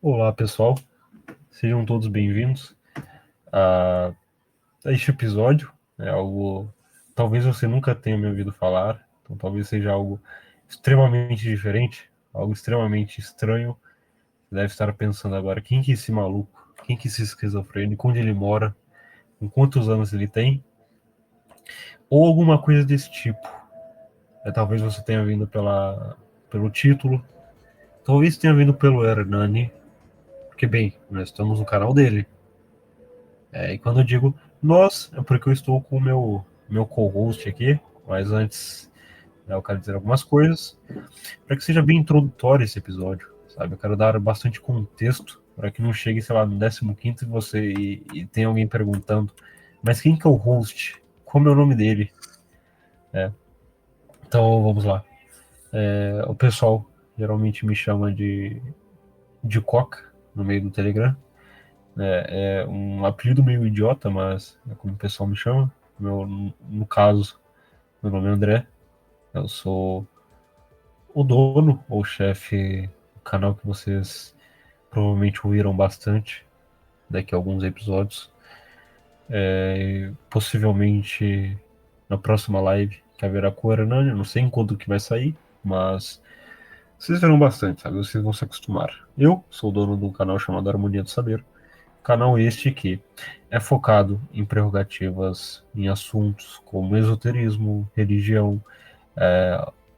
Olá, pessoal. Sejam todos bem-vindos a este episódio. É algo talvez você nunca tenha me ouvido falar, então talvez seja algo extremamente diferente, algo extremamente estranho. Você deve estar pensando agora, quem que é esse maluco? Quem que é esse esquizofrênico? Onde ele mora? Com quantos anos ele tem? Ou alguma coisa desse tipo. Talvez você tenha vindo pelo título, talvez tenha vindo pelo Hernani, porque bem, nós estamos no canal dele. E quando eu digo nós, é porque eu estou com o meu co-host aqui, mas antes eu quero dizer algumas coisas, para que seja bem introdutório esse episódio, sabe? Eu quero dar bastante contexto, para que não chegue, sei lá, no 15º e tenha alguém perguntando, mas quem que é o host? Como é o nome dele? É, então vamos lá. O pessoal geralmente me chama de Coca no meio do Telegram. É um apelido meio idiota, mas é como o pessoal me chama. No caso, meu nome é André, eu sou o dono ou chefe do canal que vocês provavelmente ouviram bastante daqui a alguns episódios. Possivelmente na próxima live que haverá com o Hernani, eu não sei em quando que vai sair, mas vocês verão bastante, sabe? Vocês vão se acostumar. Eu sou o dono de um canal chamado Harmonia do Saber. Canal este que é focado em prerrogativas em assuntos como esoterismo, religião,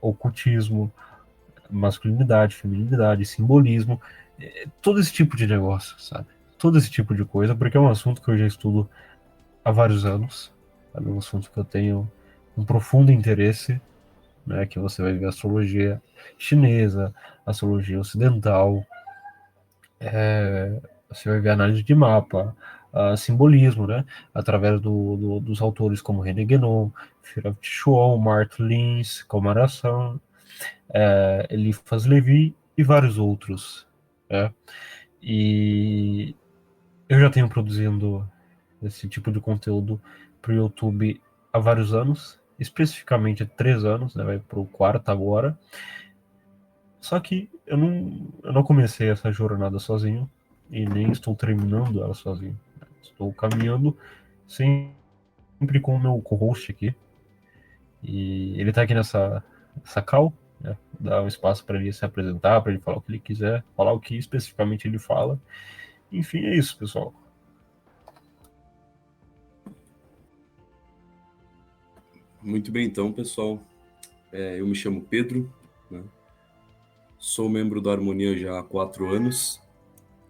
ocultismo, masculinidade, feminilidade, simbolismo, todo esse tipo de negócio, sabe? Todo esse tipo de coisa, porque é um assunto que eu já estudo há vários anos, sabe? É um assunto que eu tenho um profundo interesse, né? Que você vai ver astrologia chinesa, astrologia ocidental, você vai ver análise de mapa, simbolismo, né? Através dos autores como René Guénon, Firaf Chuon, Martin Lins, Komarasan, Eliphas Levi e vários outros. Né? E eu já tenho produzindo esse tipo de conteúdo para o YouTube há vários anos, especificamente há 3 anos, né? Vai para o quarto agora. Só que eu não comecei essa jornada sozinho e nem estou terminando ela sozinho. Estou caminhando sempre com o meu co-host aqui. E ele está aqui nessa call, né? Dá um espaço para ele se apresentar, para ele falar o que ele quiser, falar o que especificamente ele fala. Enfim, é isso, pessoal. Muito bem, então, pessoal. Eu me chamo Pedro, né? Sou membro da Harmonia já há 4 anos.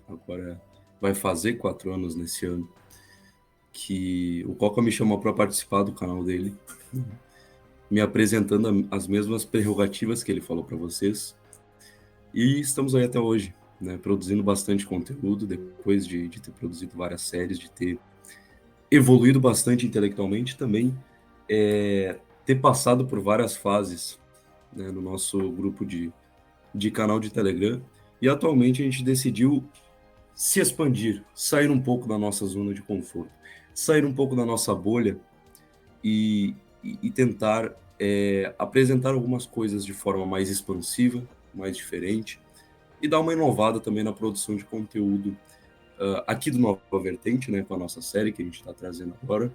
Agora vai fazer 4 anos nesse ano. Que o Coca me chamou para participar do canal dele, me apresentando as mesmas prerrogativas que ele falou para vocês. E estamos aí até hoje, né? Produzindo bastante conteúdo, depois de ter produzido várias séries, de ter evoluído bastante intelectualmente também, ter passado por várias fases, né, no nosso grupo de canal de Telegram, e atualmente a gente decidiu se expandir, sair um pouco da nossa zona de conforto, sair um pouco da nossa bolha e tentar apresentar algumas coisas de forma mais expansiva, mais diferente, e dar uma inovada também na produção de conteúdo aqui do Nova Vertente, né, com a nossa série que a gente está trazendo agora,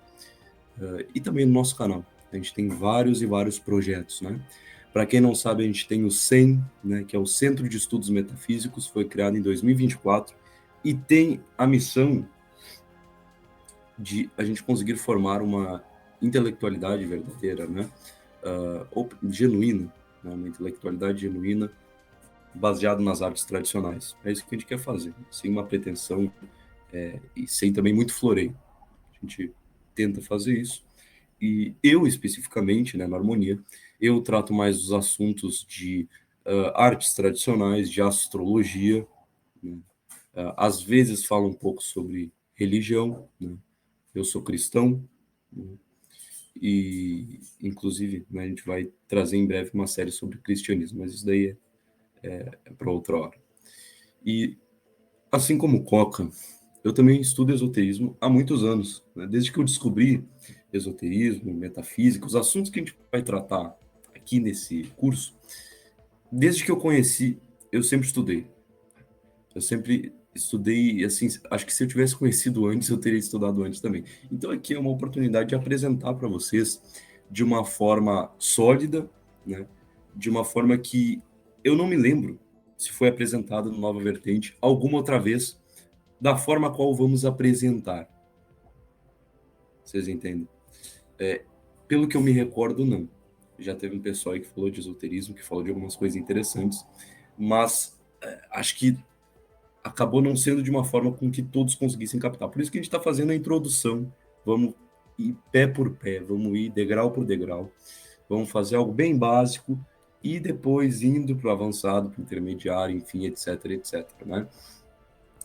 e também no nosso canal. A gente tem vários e vários projetos, né? Para quem não sabe, a gente tem o CEM, né, que é o Centro de Estudos Metafísicos, foi criado em 2024 e tem a missão de a gente conseguir formar uma intelectualidade verdadeira, né, ou genuína, né, uma intelectualidade genuína baseada nas artes tradicionais. É isso que a gente quer fazer, sem uma pretensão e sem também muito floreio. A gente tenta fazer isso. E eu, especificamente, né, na Harmonia, eu trato mais dos assuntos de artes tradicionais, de astrologia, né? Às vezes falo um pouco sobre religião, né? Eu sou cristão, né? E, inclusive, né, a gente vai trazer em breve uma série sobre cristianismo, mas isso daí é para outra hora. E, assim como Coca, eu também estudo esoterismo há muitos anos, né? Desde que eu descobri esoterismo, metafísica, os assuntos que a gente vai tratar aqui nesse curso, desde que eu conheci, eu sempre estudei. Eu sempre estudei, assim, acho que se eu tivesse conhecido antes, eu teria estudado antes também. Então aqui é uma oportunidade de apresentar para vocês de uma forma sólida, né? De uma forma que eu não me lembro se foi apresentada no Nova Vertente alguma outra vez, da forma qual vamos apresentar. Vocês entendem? Pelo que eu me recordo, não. Já teve um pessoal aí que falou de esoterismo, que falou de algumas coisas interessantes, mas acho que acabou não sendo de uma forma com que todos conseguissem captar. Por isso que a gente está fazendo a introdução. Vamos ir pé por pé, vamos ir degrau por degrau. Vamos fazer algo bem básico e depois indo para o avançado, para o intermediário, enfim, etc, etc, né?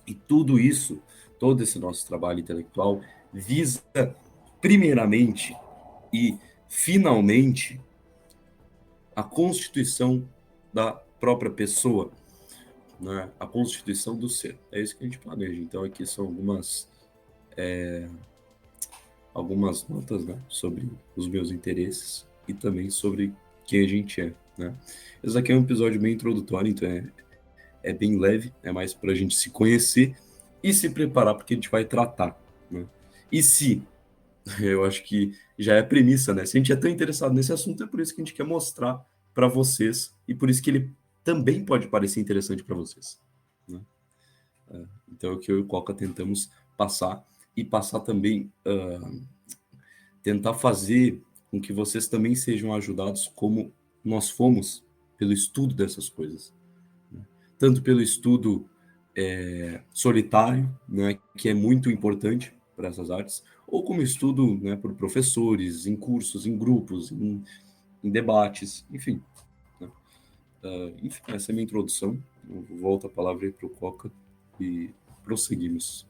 E tudo isso, todo esse nosso trabalho intelectual visa, primeiramente e finalmente, a constituição da própria pessoa, né? A constituição do ser. É isso que a gente planeja. Então, aqui são algumas notas, né, sobre os meus interesses e também sobre quem a gente é, né? Esse aqui é um episódio bem introdutório, então é bem leve, é mais para a gente se conhecer e se preparar porque a gente vai tratar, né? E se, eu acho que já é premissa, né? Se a gente é tão interessado nesse assunto, é por isso que a gente quer mostrar para vocês e por isso que ele também pode parecer interessante para vocês, né? Então é o que eu e o Coca tentamos passar e passar também, tentar fazer com que vocês também sejam ajudados como nós fomos pelo estudo dessas coisas, né? Tanto pelo estudo solitário, né, que é muito importante para essas artes, ou como estudo, né, por professores, em cursos, em grupos, em debates, enfim, né? Enfim, essa é a minha introdução. Eu volto a palavra aí para o Coca e prosseguimos.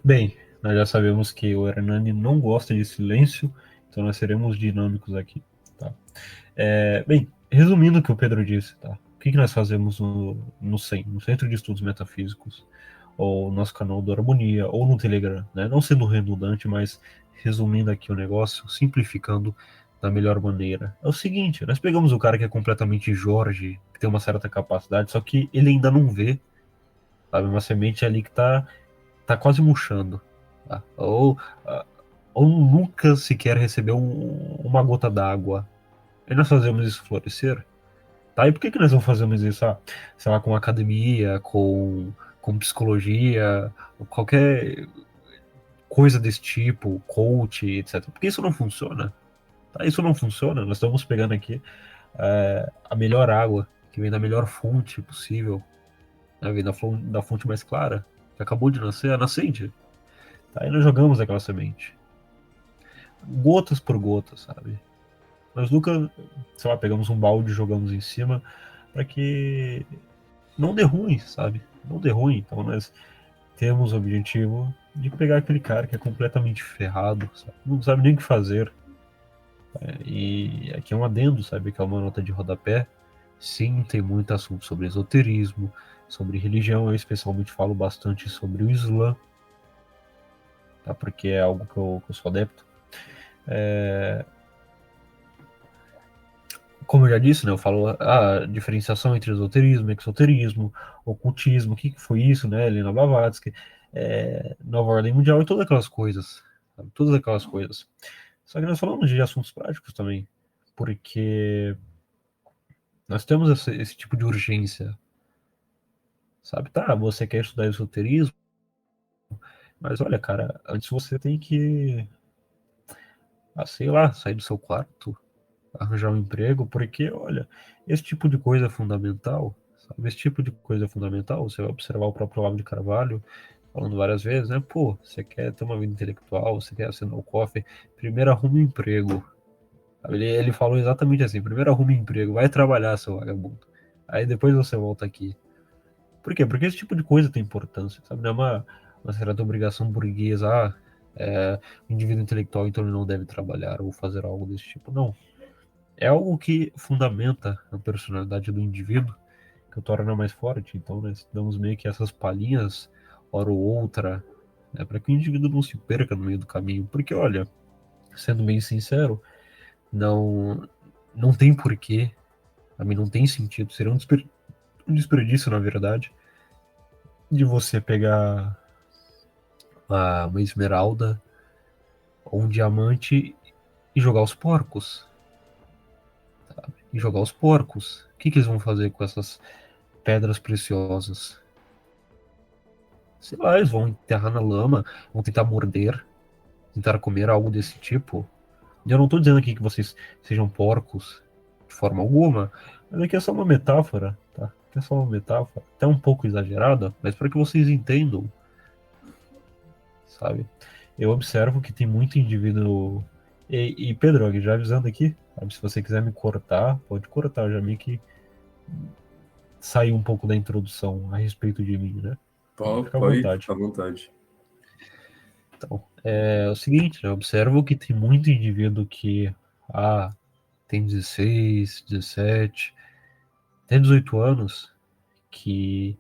Bem, nós já sabemos que o Hernani não gosta de silêncio, então nós seremos dinâmicos aqui, tá? Bem, resumindo o que o Pedro disse, tá? O que nós fazemos no CEM, no Centro de Estudos Metafísicos, ou no nosso canal do Harmonia, ou no Telegram, né? Não sendo redundante, mas resumindo aqui o negócio, simplificando da melhor maneira. É o seguinte, nós pegamos o cara que é completamente Jorge, que tem uma certa capacidade, só que ele ainda não vê, sabe? Uma semente ali que tá quase murchando, tá? Ou nunca sequer recebeu uma gota d'água. E nós fazemos isso florescer? Tá? E por que nós não fazemos isso, sei lá, com academia, com psicologia, qualquer coisa desse tipo, coach, etc. Porque isso não funciona. Tá? Isso não funciona. Nós estamos pegando aqui a melhor água, que vem da melhor fonte possível, né? Vem da fonte mais clara, que acabou de nascer, a nascente. Tá? E nós jogamos aquela semente. Gotas por gotas, sabe? Nós nunca, sei lá, pegamos um balde e jogamos em cima para que não dê ruim, sabe? Não dê ruim. Então nós temos o objetivo de pegar aquele cara que é completamente ferrado, sabe? Não sabe nem o que fazer. E aqui é um adendo, sabe? Que é uma nota de rodapé. Sim, tem muito assunto sobre esoterismo, sobre religião. Eu especialmente falo bastante sobre o Islã, tá? Porque é algo que eu sou adepto. Como eu já disse, né, eu falo a diferenciação entre esoterismo, exoterismo, ocultismo, o que foi isso, né, Helena Blavatsky, Nova Ordem Mundial e todas aquelas coisas, sabe? Todas aquelas coisas. Só que nós falamos de assuntos práticos também, porque nós temos esse tipo de urgência, sabe? Tá, você quer estudar esoterismo, mas olha, cara, antes você tem que, sei lá, sair do seu quarto, arranjar um emprego, porque, olha, esse tipo de coisa é fundamental, sabe? Esse tipo de coisa é fundamental. Você vai observar o próprio Olavo de Carvalho falando várias vezes, né? Pô, você quer ter uma vida intelectual, você quer assinar o cofre, primeiro arrume um emprego. Sabe? Ele falou exatamente assim: primeiro arrume um emprego, vai trabalhar, seu vagabundo. Aí depois você volta aqui. Por quê? Porque esse tipo de coisa tem importância, sabe? Não é uma certa obrigação burguesa, indivíduo intelectual, então ele não deve trabalhar ou fazer algo desse tipo. Não, é algo que fundamenta a personalidade do indivíduo, que o torna mais forte. Então, nós damos meio que essas palhinhas, hora ou outra, né, para que o indivíduo não se perca no meio do caminho. Porque, olha, sendo bem sincero, não, não tem porquê, a mim não tem sentido, seria um desperdício, na verdade, de você pegar uma esmeralda ou um diamante e jogar os porcos. E jogar os porcos. O que eles vão fazer com essas pedras preciosas? Sei lá, eles vão enterrar na lama, vão tentar morder, tentar comer algo desse tipo. E eu não estou dizendo aqui que vocês sejam porcos de forma alguma, mas aqui é só uma metáfora, tá? Aqui é só uma metáfora, até um pouco exagerada, mas para que vocês entendam, sabe? Eu observo que tem muito indivíduo. E Pedro, já avisando aqui, sabe? Se você quiser me cortar, pode cortar, eu já meio que saí um pouco da introdução a respeito de mim, né? Pode ficar à Pode vontade. ficar à vontade. Então, é o seguinte, né? Eu observo que tem muito indivíduo que tem 16, 17, até 18 anos, que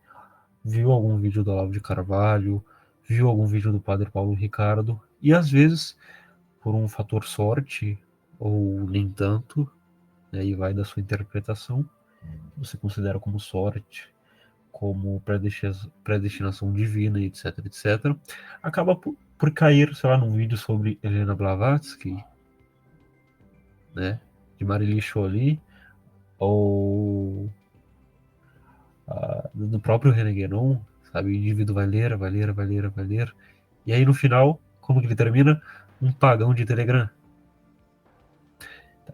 viu algum vídeo do Olavo de Carvalho, viu algum vídeo do Padre Paulo Ricardo, e às vezes, por um fator sorte, ou nem tanto, né, e vai da sua interpretação, você considera como sorte, como predestinação divina, etc, etc, acaba por cair, sei lá, num vídeo sobre Helena Blavatsky, né, de Marili Jolie, ou do próprio René Guénon, sabe? O indivíduo vai ler, vai ler, vai ler, vai ler. E aí no final, como que ele termina? Um pagão de Telegram.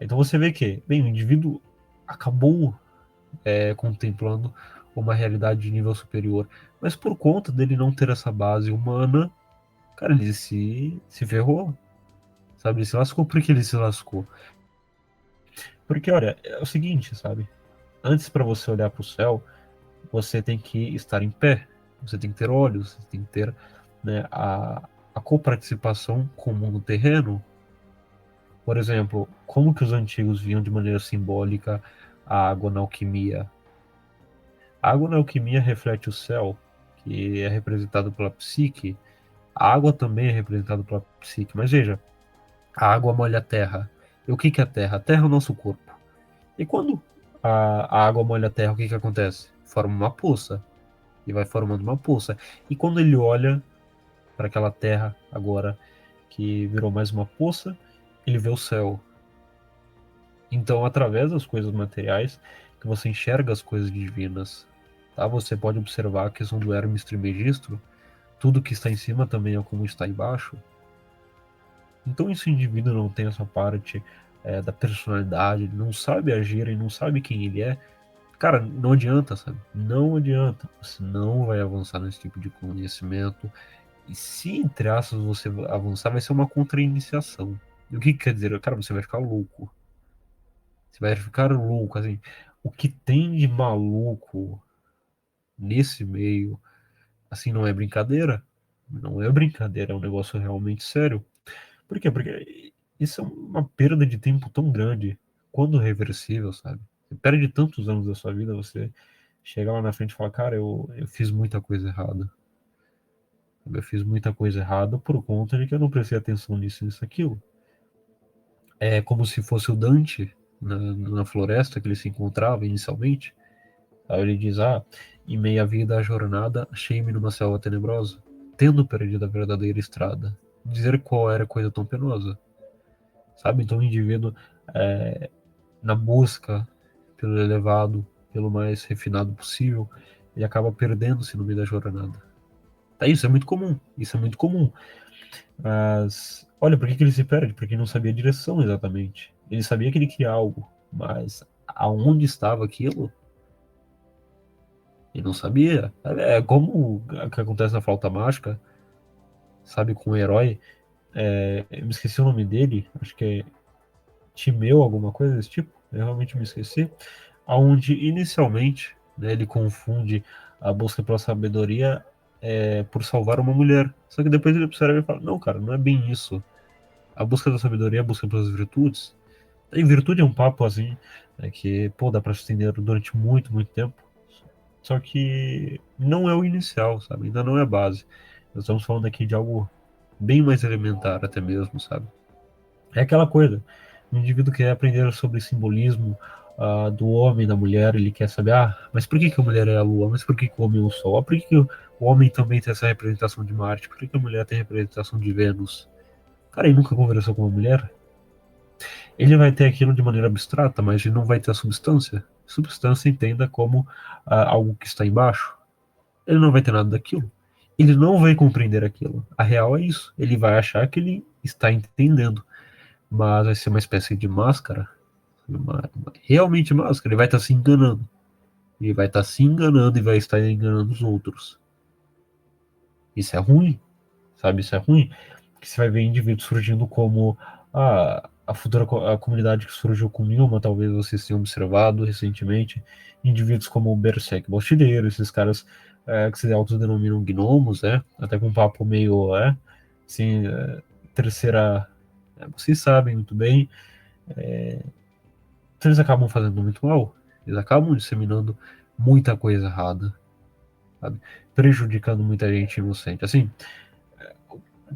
Então você vê que, bem, o indivíduo acabou contemplando uma realidade de nível superior, mas por conta dele não ter essa base humana, cara, ele se ferrou, sabe? Ele se lascou. Por que ele se lascou? Porque, olha, é o seguinte, sabe? Antes para você olhar para o céu, você tem que estar em pé, você tem que ter olhos, você tem que ter, né, a coparticipação com o mundo terreno. Por exemplo, como que os antigos viam de maneira simbólica a água na alquimia? A água na alquimia reflete o céu, que é representado pela psique. A água também é representada pela psique. Mas veja, a água molha a terra. E o que que é a terra? A terra é o nosso corpo. E quando a água molha a terra, o que que acontece? Forma uma poça. E vai formando uma poça. E quando ele olha para aquela terra agora que virou mais uma poça, ele vê o céu. Então, através das coisas materiais, que você enxerga as coisas divinas. Tá? Você pode observar a questão do Hermes Trismegisto, tudo que está em cima também é como está embaixo. Então, esse indivíduo não tem essa parte da personalidade, ele não sabe agir, ele não sabe quem ele é. Cara, não adianta, sabe? Não adianta. Você não vai avançar nesse tipo de conhecimento. E se, entre aspas, você avançar, vai ser uma contra-iniciação. E o que quer dizer? Cara, você vai ficar louco. Você vai ficar louco, assim. O que tem de maluco nesse meio, assim, não é brincadeira. Não é brincadeira, é um negócio realmente sério. Por quê? Porque isso é uma perda de tempo tão grande, quando reversível, sabe? Você perde tantos anos da sua vida, você chega lá na frente e fala, cara, eu fiz muita coisa errada. Eu fiz muita coisa errada por conta de que eu não prestei atenção nisso, nisso, aquilo. É como se fosse o Dante na floresta que ele se encontrava inicialmente. Aí ele diz: em meia vida a jornada, achei-me numa selva tenebrosa, tendo perdido a verdadeira estrada. Dizer qual era coisa tão penosa. Sabe? Então o indivíduo, na busca pelo elevado, pelo mais refinado possível, ele acaba perdendo-se no meio da jornada. Tá, isso é muito comum. Isso é muito comum. Mas, olha, por que ele se perde? Porque ele não sabia a direção exatamente. Ele sabia que ele queria algo, mas aonde estava aquilo? Ele não sabia. É como o que acontece na Flauta Mágica, sabe, com o herói. Eu me esqueci o nome dele, acho que é Timeu, alguma coisa desse tipo. Eu realmente me esqueci. Aonde inicialmente, né, ele confunde a busca pela sabedoria por salvar uma mulher. Só que depois ele observa e fala: não, cara, não é bem isso. A busca da sabedoria é a busca pelas virtudes. E virtude é um papo assim, né, que, pô, dá pra se estender durante muito, muito tempo. Só que não é o inicial, sabe? Ainda não é a base. Nós estamos falando aqui de algo bem mais elementar até mesmo, sabe? É aquela coisa. O indivíduo quer aprender sobre simbolismo do homem, da mulher, ele quer saber, mas por que que a mulher é a lua? Mas por que que o homem é o sol? Por que que o homem também tem essa representação de Marte? Por que que a mulher tem a representação de Vênus? Cara, ele nunca conversou com uma mulher. Ele vai ter aquilo de maneira abstrata, mas ele não vai ter a substância. Substância entenda como algo que está embaixo. Ele não vai ter nada daquilo. Ele não vai compreender aquilo. A real é isso. Ele vai achar que ele está entendendo, mas vai ser uma espécie de máscara, realmente máscara. Ele vai estar se enganando. Ele vai estar se enganando e vai estar enganando os outros. Isso é ruim, sabe? Isso é ruim. Que você vai ver indivíduos surgindo como a futura a comunidade que surgiu com Nilma, talvez vocês tenham observado recentemente, indivíduos como o Berserk Mochileiro, esses caras que se autodenominam gnomos, até com um papo meio, assim, terceira, vocês sabem muito bem, então eles acabam fazendo muito mal, eles acabam disseminando muita coisa errada, sabe? Prejudicando muita gente inocente, assim,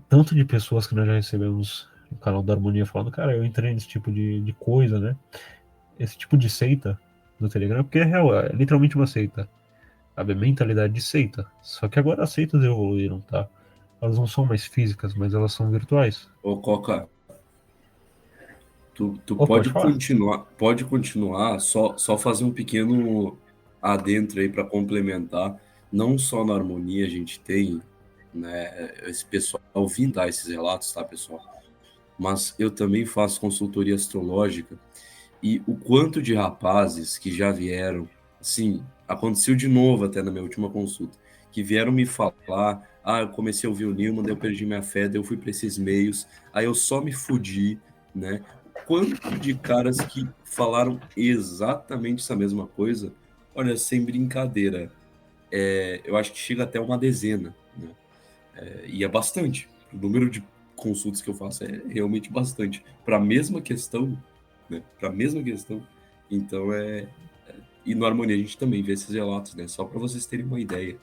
tanto de pessoas que nós já recebemos no canal da Harmonia falando, cara, eu entrei nesse tipo de coisa, né? Esse tipo de seita no Telegram, porque é real, é literalmente uma seita. Sabe? Mentalidade de seita. Só que agora as seitas evoluíram, tá? Elas não são mais físicas, mas elas são virtuais. Ô, Coca, tu Pode falar. pode continuar, só fazer um pequeno adentro aí para complementar. Não só na Harmonia a gente tem, né, esse pessoal vindo dar esses relatos, tá, pessoal? Mas eu também faço consultoria astrológica e o quanto de rapazes que já vieram, assim, aconteceu de novo até na minha última consulta, que vieram me falar, eu comecei a ouvir o Nilman, daí eu perdi minha fé, daí eu fui para esses meios, aí eu só me fudi, né? Quanto de caras que falaram exatamente essa mesma coisa, olha, sem brincadeira, eu acho que chega até uma dezena, né? E é bastante. O número de consultas que eu faço é realmente bastante. Para a mesma questão, né? Para a mesma questão. Então E no Harmonia a gente também vê esses relatos, né? Só para vocês terem uma ideia.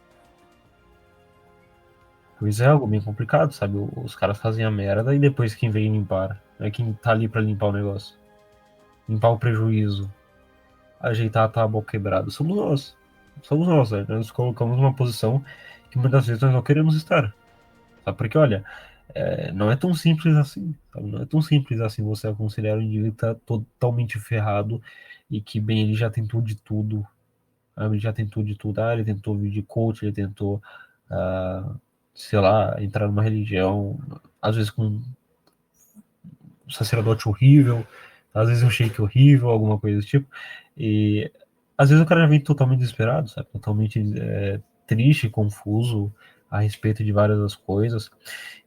Pois é algo bem complicado, sabe? Os caras fazem a merda e depois quem vem limpar? É quem tá ali pra limpar o negócio. Limpar o prejuízo. Ajeitar a tábua quebrada. Somos nós. Somos nós, né? Nós nos colocamos numa posição que muitas vezes nós não queremos estar. Sabe? Porque, olha, não é tão simples assim, sabe? Não é tão simples assim você aconselhar um indivíduo que tá totalmente ferrado e que, bem, ele já tentou de tudo, sabe? Ele já tentou de tudo. Ele tentou vir de coach, ele tentou, sei lá, entrar numa religião, às vezes com um sacerdote horrível, às vezes um shake horrível, alguma coisa do tipo, e às vezes o cara já vem totalmente desesperado, sabe? Totalmente triste, confuso a respeito de várias das coisas.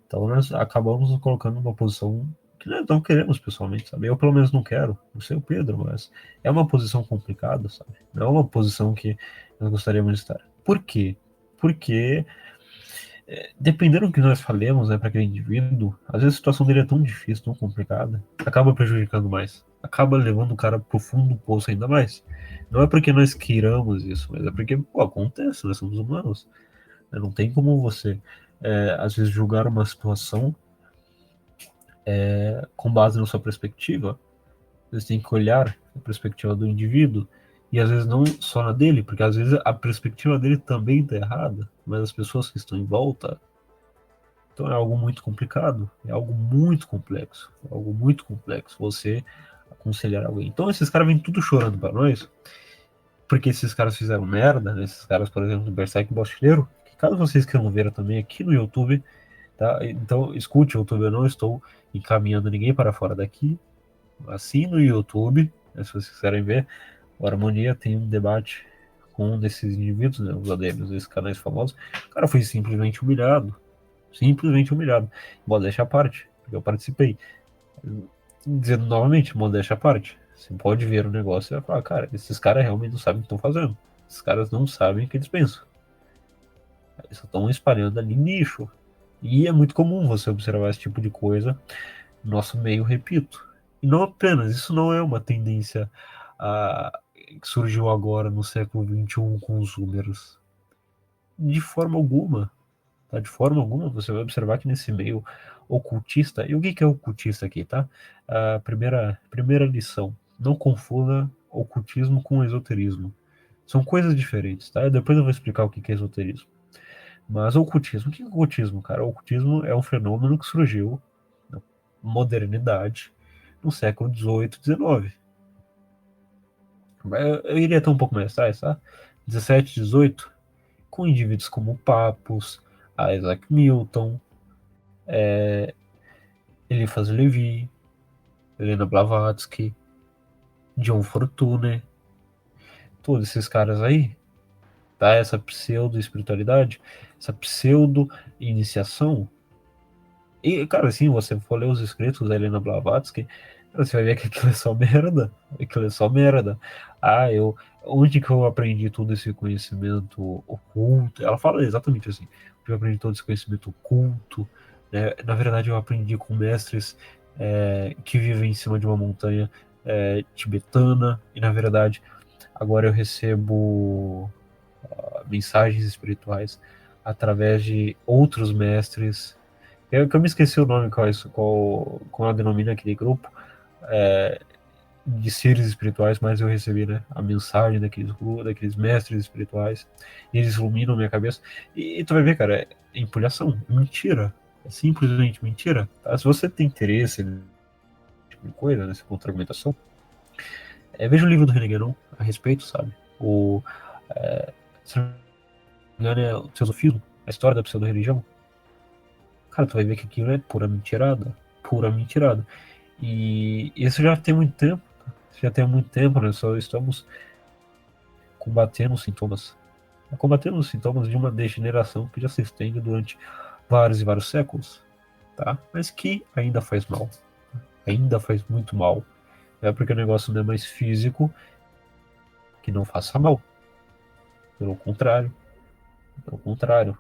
Então nós acabamos nos colocando numa posição que nós não queremos pessoalmente, sabe? Eu pelo menos não quero, não sei o Pedro, mas é uma posição complicada, sabe? Não é uma posição que nós gostaríamos de estar. Por quê? Porque dependendo do que nós falemos, né, para aquele indivíduo, às vezes a situação dele é tão difícil, tão complicada, acaba prejudicando mais, acaba levando o cara pro fundo do poço ainda mais. Não é porque nós queiramos isso, mas é porque, pô, acontece, nós somos humanos. Não tem como você, às vezes, julgar uma situação com base na sua perspectiva. Você tem que olhar a perspectiva do indivíduo e às vezes não só na dele, porque às vezes a perspectiva dele também está errada, mas as pessoas que estão em volta. Então é algo muito complicado, é algo muito complexo, é algo muito complexo você aconselhar alguém. Então esses caras vêm tudo chorando para nós, porque esses caras fizeram merda, né? Esses caras, por exemplo, do Berserk Bochileiro, que caso vocês queiram ver também aqui no YouTube, tá? Então escute o YouTube, eu não estou encaminhando ninguém para fora daqui, assim no YouTube, né, se vocês quiserem ver, o Harmonia tem um debate com um desses indivíduos, né, os ADMs, esses canais famosos, o cara foi simplesmente humilhado, simplesmente humilhado. Modéstia à parte, porque eu participei. Dizendo novamente, modéstia à parte. Você pode ver o negócio e vai falar, cara, esses caras realmente não sabem o que estão fazendo. Esses caras não sabem o que eles pensam. Eles só estão espalhando ali lixo. E é muito comum você observar esse tipo de coisa no nosso meio, repito. E não apenas, isso não é uma tendência que surgiu agora no século XXI com os números. De forma alguma. Tá? De forma alguma, você vai observar que nesse meio ocultista, e o que é ocultista aqui, tá? A primeira lição, não confunda ocultismo com esoterismo. São coisas diferentes, tá? Depois eu vou explicar o que é esoterismo. Mas o ocultismo, o que é ocultismo, cara? O ocultismo é um fenômeno que surgiu na modernidade no século XVIII, XIX. Eu iria até um pouco mais atrás, tá? 17, 18, com indivíduos como Papus, Isaac Newton, Eliphas Levi, Helena Blavatsky, John Fortune, todos esses caras aí, tá? Essa pseudo-espiritualidade, essa pseudo-iniciação. E, cara, assim, você for ler os escritos da Helena Blavatsky, você vai ver que aquilo é só merda. Aquilo é só merda. Onde que eu aprendi todo esse conhecimento oculto? Ela fala exatamente assim. Onde eu aprendi todo esse conhecimento oculto, né? Na verdade, eu aprendi com mestres que vivem em cima de uma montanha tibetana. E, na verdade, agora eu recebo mensagens espirituais através de outros mestres. Eu me esqueci o nome, qual denomina aquele grupo de seres espirituais, mas eu recebi, né, a mensagem daqueles mestres espirituais, e eles iluminam minha cabeça. E tu vai ver, cara, é empolhação, é mentira. É simplesmente mentira. Tá? Se você tem interesse nesse tipo de coisa, nessa contra-argumentação, veja o livro do René Guénon a respeito, sabe? Se não me engano, é o Teosofismo, a história da pseudo-religião. Cara, tu vai ver que aquilo é pura mentirada. Pura mentirada. E isso já tem muito tempo. Já tem muito tempo, né? Só estamos combatendo os sintomas. Combatendo os sintomas de uma degeneração que já se estende durante vários e vários séculos. Tá? Mas que ainda faz mal. Ainda faz muito mal. É porque o negócio não é mais físico que não faça mal. Pelo contrário. Pelo contrário.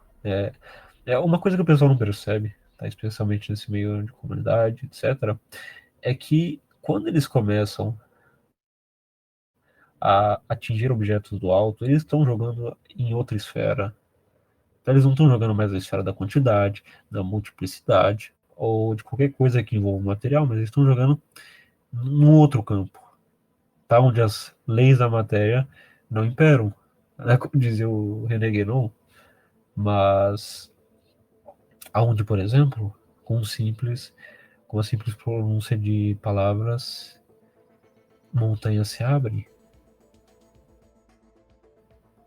É uma coisa que o pessoal não percebe, tá? Especialmente nesse meio de comunidade, etc., é que quando eles começam a atingir objetos do alto, eles estão jogando em outra esfera. Então, eles não estão jogando mais na esfera da quantidade, da multiplicidade, ou de qualquer coisa que envolva o material, mas eles estão jogando num outro campo, tá? Onde as leis da matéria não imperam, né? Como dizia o René Guénon, mas aonde, por exemplo, com a simples pronúncia de palavras, montanha se abre,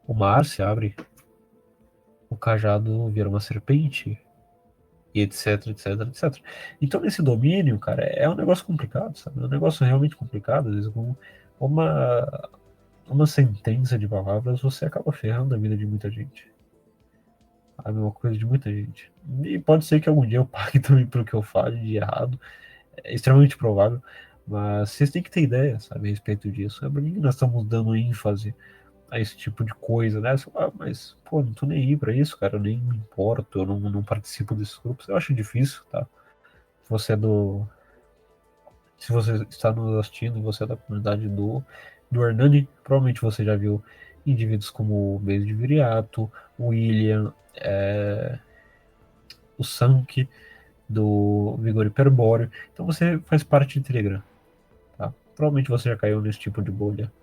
o mar se abre, o cajado vira uma serpente, e etc, etc, etc. Então, nesse domínio, cara, é um negócio complicado, sabe? É um negócio realmente complicado. Às vezes, com uma sentença de palavras, você acaba ferrando a vida de muita gente. A mesma coisa de muita gente. E pode ser que algum dia eu pague também pelo que eu falo de errado. É extremamente provável. Mas vocês têm que ter ideia, sabe, a respeito disso. É por que nós estamos dando ênfase a esse tipo de coisa, né? Mas, pô, não tô nem aí pra isso, cara. Eu nem me importo, eu não participo desses grupos. Eu acho difícil, tá? Você é do. Se você está nos assistindo e você é da comunidade do Hernani, provavelmente você já viu indivíduos como o Beijo de Viriato, o William, o Sank, do Vigor Hiperbóreo. Então você faz parte de Telegram, tá? Provavelmente você já caiu nesse tipo de bolha.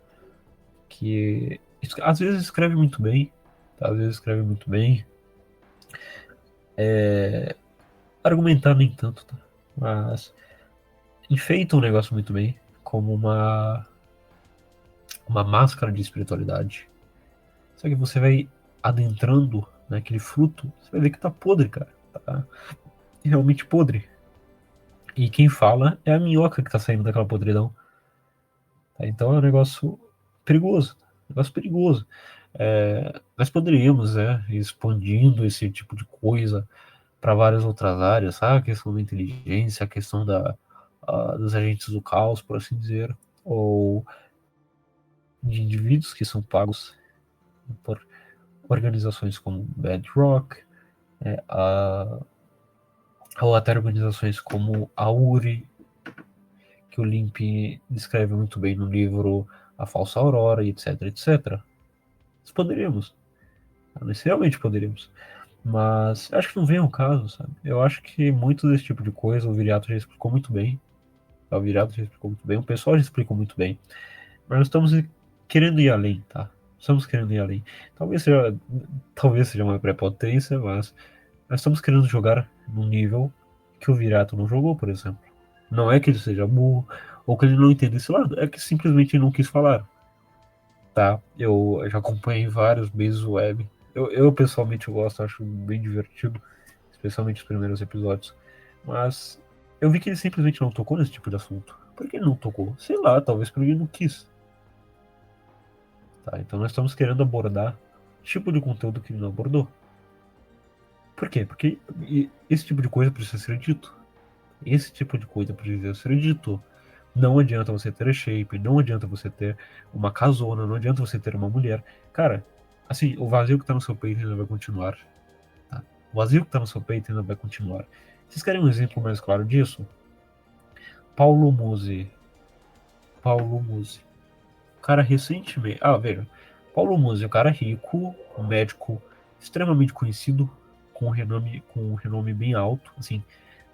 Que às vezes escreve muito bem, tá? Às vezes escreve muito bem. Argumentar nem tanto, tá? Mas enfeita um negócio muito bem, como uma máscara de espiritualidade. Só que você vai adentrando naquele fruto, você vai ver que tá podre, cara. Tá realmente podre. E quem fala é a minhoca que tá saindo daquela podridão. Tá? Então é um negócio perigoso. Negócio perigoso. Nós poderíamos, ir expandindo esse tipo de coisa para várias outras áreas, sabe? A questão da inteligência, a questão dos agentes do caos, por assim dizer, ou de indivíduos que são pagos por organizações como Bedrock, ou até organizações como a URI, que o Limp descreve muito bem no livro A Falsa Aurora, etc, etc. Nós realmente poderíamos. Mas acho que não vem ao caso, sabe? Eu acho que muito desse tipo de coisa o Viriato já explicou muito bem. O Viriato já explicou muito bem, o pessoal já explicou muito bem. Mas nós estamos querendo ir além, tá? Estamos querendo ir além. Talvez seja uma prepotência, mas nós estamos querendo jogar num nível que o Virato não jogou, por exemplo. Não é que ele seja burro ou que ele não entenda esse lado, é que simplesmente ele não quis falar, tá? Eu já acompanhei vários meses web. Eu pessoalmente gosto, acho bem divertido, especialmente os primeiros episódios. Mas eu vi que ele simplesmente não tocou nesse tipo de assunto. Por que ele não tocou? Sei lá, talvez porque ele não quis. Tá? Então nós estamos querendo abordar tipo de conteúdo que ele não abordou. Por quê? Porque esse tipo de coisa precisa ser dito. Esse tipo de coisa precisa ser dito. Não adianta você ter shape, não adianta você ter uma casona, não adianta você ter uma mulher. Cara, assim, o vazio que tá no seu peito ainda vai continuar. Tá? O vazio que tá no seu peito ainda vai continuar. Vocês querem um exemplo mais claro disso? Paulo Musi. Paulo Musi. O cara recentemente. Ah, veja. Paulo Musi, um cara rico, um médico extremamente conhecido, com um renome bem alto. Assim,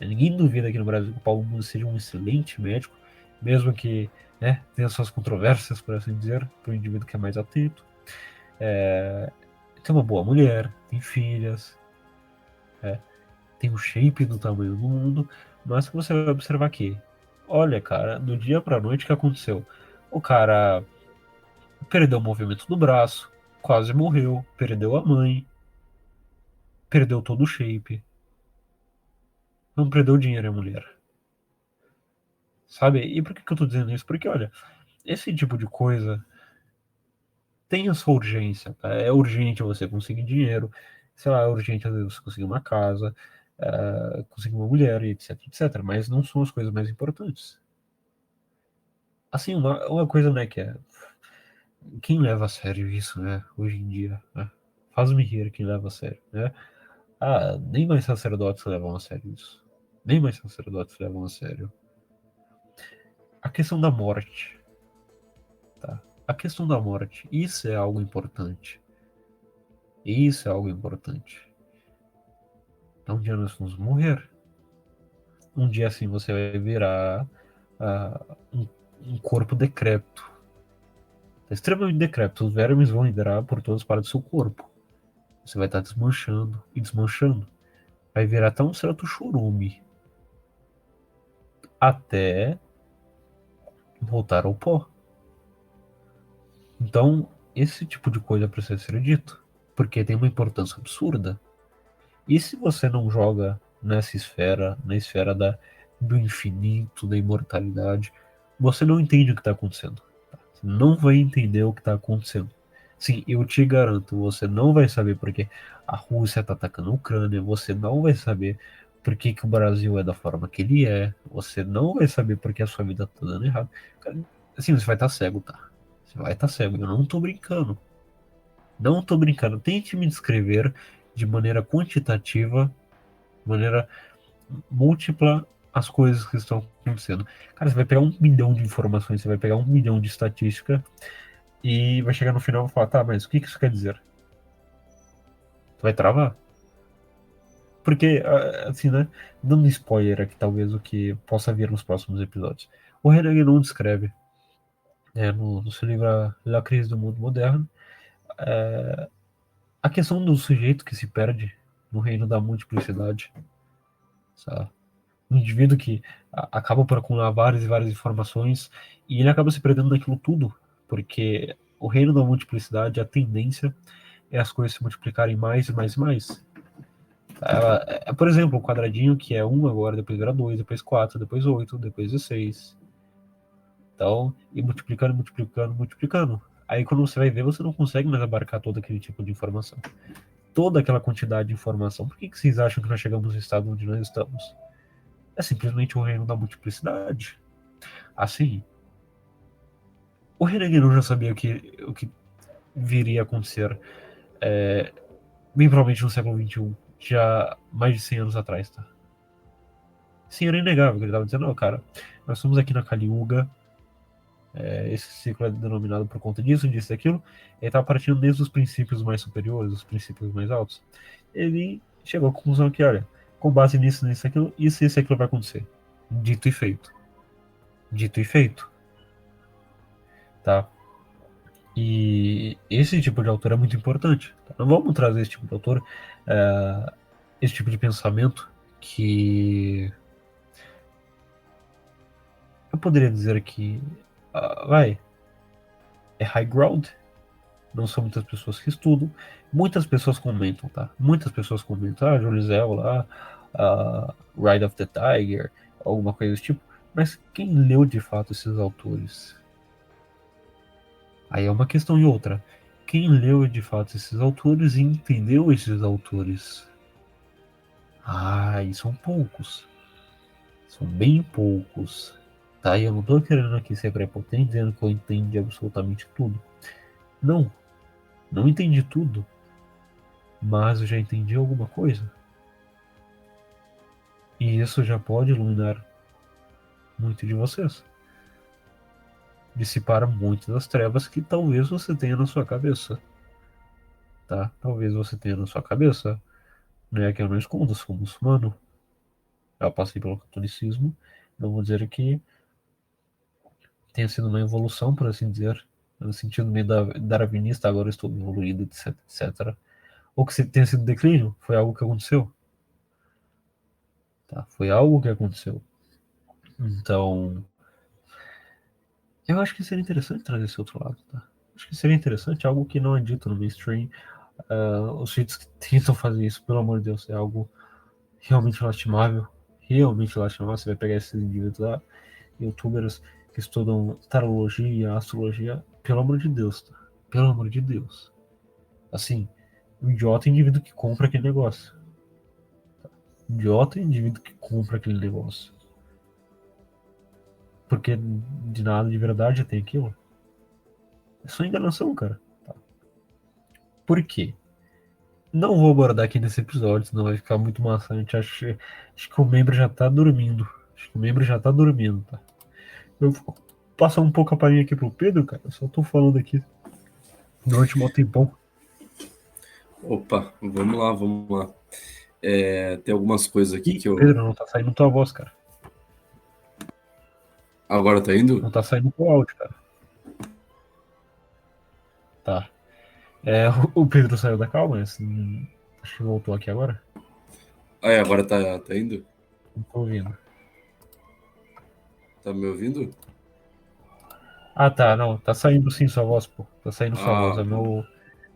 ninguém duvida aqui no Brasil que o Paulo Musi seja um excelente médico, mesmo que, né, tenha suas controvérsias, por assim dizer, para o indivíduo que é mais atento. Tem uma boa mulher, tem filhas, tem o shape do tamanho do mundo, mas que você vai observar aqui. Olha, cara, do dia pra noite o que aconteceu? O cara perdeu o movimento do braço, quase morreu, perdeu a mãe, perdeu todo o shape, não perdeu o dinheiro, a mulher. Sabe? E por que eu tô dizendo isso? Porque, olha, esse tipo de coisa tem a sua urgência, tá? É urgente você conseguir dinheiro, sei lá, é urgente às vezes você conseguir uma casa, conseguir uma mulher, etc, etc. Mas não são as coisas mais importantes. Assim, uma coisa, né, que é. Quem leva a sério isso, né, hoje em dia, né? Faz-me rir quem leva a sério, né? Ah, nem mais sacerdotes levam a sério isso. Nem mais sacerdotes levam a sério. A questão da morte, tá? A questão da morte, isso é algo importante. Isso é algo importante. Um dia nós vamos morrer. Um dia assim você vai virar um corpo decrépito. Tá extremamente decrépito. Os vermes vão liderar por todas as partes do seu corpo. Você vai estar desmanchando e desmanchando. Vai virar até um certo chorume. Até voltar ao pó. Então, esse tipo de coisa precisa ser dito. Porque tem uma importância absurda. E se você não joga nessa esfera, na esfera do infinito, da imortalidade, você não entende o que está acontecendo. Você não vai entender o que está acontecendo. Sim, eu te garanto, você não vai saber porque a Rússia está atacando a Ucrânia, você não vai saber por que o Brasil é da forma que ele é, você não vai saber por que a sua vida está dando errado. Cara, assim, você vai estar cego, tá? Você vai estar cego, eu não tô brincando. Não tô brincando. Tente me descrever de maneira quantitativa, de maneira múltipla, as coisas que estão acontecendo. Cara, você vai pegar 1 milhão de informações, você vai pegar 1 milhão de estatística e vai chegar no final e falar, tá, mas o que isso quer dizer? Tu vai travar? Porque, assim, né? Dando spoiler aqui, talvez, o que possa vir nos próximos episódios. O Renan não descreve, no seu livro La Crise do Mundo Moderno, a questão do sujeito que se perde no reino da multiplicidade, sabe? Um indivíduo que acaba por acumular várias e várias informações e ele acaba se perdendo naquilo tudo, porque o reino da multiplicidade, a tendência é as coisas se multiplicarem mais e mais e mais. Por exemplo, o quadradinho que é 1 agora, depois vira 2, depois 4, depois 8, depois 16. Então, e multiplicando, multiplicando, multiplicando. Aí quando você vai ver, você não consegue mais abarcar todo aquele tipo de informação. Toda aquela quantidade de informação. Por que vocês acham que nós chegamos no estado onde nós estamos? É simplesmente o reino da multiplicidade. Assim, o Renegueiro já sabia o que viria a acontecer, bem provavelmente no século XXI, já mais de 100 anos atrás, tá? Sim, era inegável, ele estava dizendo, cara, nós estamos aqui na Kali Yuga, esse ciclo é denominado por conta disso, disso e daquilo, ele estava partindo desde os princípios mais superiores, os princípios mais altos. Ele chegou à conclusão que, olha, com base nisso, nisso, aquilo, isso e aquilo vai acontecer. Dito e feito. Dito e feito. tá? E esse tipo de autor é muito importante. Tá? Não vamos trazer esse tipo de autor, esse tipo de pensamento que eu poderia dizer que é high ground. Não são muitas pessoas que estudam. Muitas pessoas comentam, tá? Muitas pessoas comentam, Júlio Zel lá, Ride of the Tiger, alguma coisa desse tipo. Mas quem leu de fato esses autores? Aí é uma questão e outra. Quem leu de fato esses autores e entendeu esses autores? E são poucos. São bem poucos. Tá? E eu não tô querendo aqui ser prepotente dizendo que eu entendi absolutamente tudo. Não, não entendi tudo. Mas eu já entendi alguma coisa. E isso já pode iluminar muito de vocês. Dissipar muito das trevas que talvez você tenha na sua cabeça. Tá? Talvez você tenha na sua cabeça. Não é que eu não escondo, sou muçulmano. Já passei pelo catolicismo. Não vou dizer que tenha sido uma evolução, por assim dizer, no sentido meio darwinista, agora estou evoluído, etc, etc. Ou que tenha sido declínio, foi algo que aconteceu. Tá? Foi algo que aconteceu. Então, eu acho que seria interessante trazer esse outro lado, tá? Acho que seria interessante, algo que não é dito no mainstream. Os vídeos que tentam fazer isso, pelo amor de Deus, é algo realmente lastimável. Realmente lastimável. Você vai pegar esses indivíduos lá, youtubers que estudam tarologia, astrologia, pelo amor de Deus, tá? Pelo amor de Deus. Assim, o idiota é o indivíduo que compra aquele negócio. O idiota é o indivíduo que compra aquele negócio. Porque de nada de verdade tem aquilo. É só enganação, cara. Tá? Por quê? Não vou abordar aqui nesse episódio, senão vai ficar muito maçante. Acho que o membro já tá dormindo. Acho que o membro já tá dormindo, tá? Eu vou passar um pouco a palhinha aqui pro Pedro, cara. Eu só tô falando aqui durante um tempão. Opa, vamos lá, vamos lá. Tem algumas coisas aqui Ih, que eu... Pedro, não tá saindo tua voz, cara. Agora tá indo? Não tá saindo teu áudio, cara. Tá. O Pedro saiu da calma, assim. Acho que voltou aqui agora. Agora tá indo? Não tô ouvindo. Tá me ouvindo? Tá, não. Tá saindo sim sua voz, pô. Tá saindo sua voz. É Bom. meu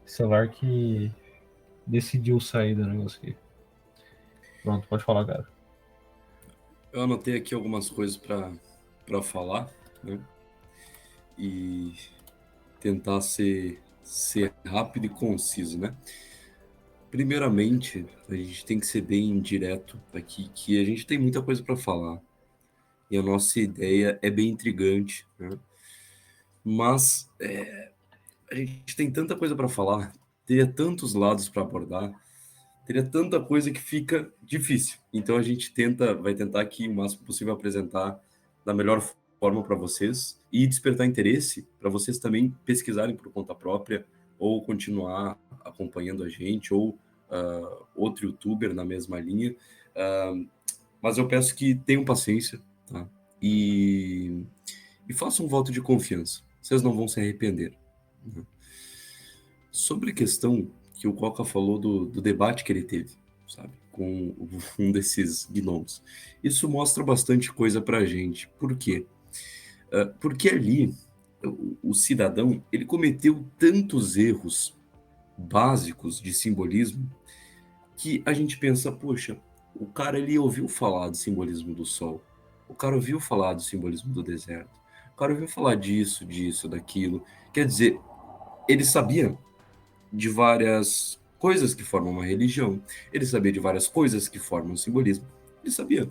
celular que decidiu sair do negócio aqui. Pronto, pode falar, cara. Eu anotei aqui algumas coisas para falar, né? E tentar ser rápido e conciso, né? Primeiramente, a gente tem que ser bem direto aqui, que a gente tem muita coisa para falar. E a nossa ideia é bem intrigante, né? Mas a gente tem tanta coisa para falar, teria tantos lados para abordar, teria tanta coisa que fica difícil. Então a gente vai tentar aqui o máximo possível apresentar da melhor forma para vocês e despertar interesse para vocês também pesquisarem por conta própria ou continuar acompanhando a gente ou outro youtuber na mesma linha. Mas eu peço que tenham paciência, tá? E façam um voto de confiança. Vocês não vão se arrepender, né? Sobre a questão que o Coca falou do debate que ele teve, sabe, com um desses gnomos. Isso mostra bastante coisa pra gente. Por quê? Porque ali o cidadão ele cometeu tantos erros básicos de simbolismo que a gente pensa, poxa, o cara ele ouviu falar do simbolismo do sol, o cara ouviu falar do simbolismo do deserto, o cara ouviu falar disso, daquilo. Quer dizer, ele sabia de várias coisas que formam uma religião, ele sabia de várias coisas que formam um simbolismo, ele sabia.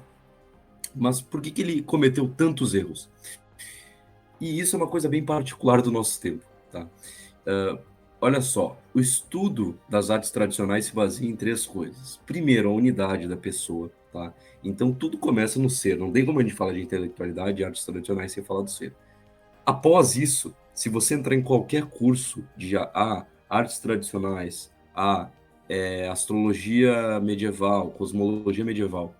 Mas por que ele cometeu tantos erros? E isso é uma coisa bem particular do nosso tempo, tá? Olha só, o estudo das artes tradicionais se baseia em três coisas. Primeiro, a unidade da pessoa, tá? Então tudo começa no ser, não tem como a gente falar de intelectualidade e artes tradicionais sem falar do ser. Após isso, se você entrar em qualquer curso de artes tradicionais, astrologia medieval, cosmologia medieval,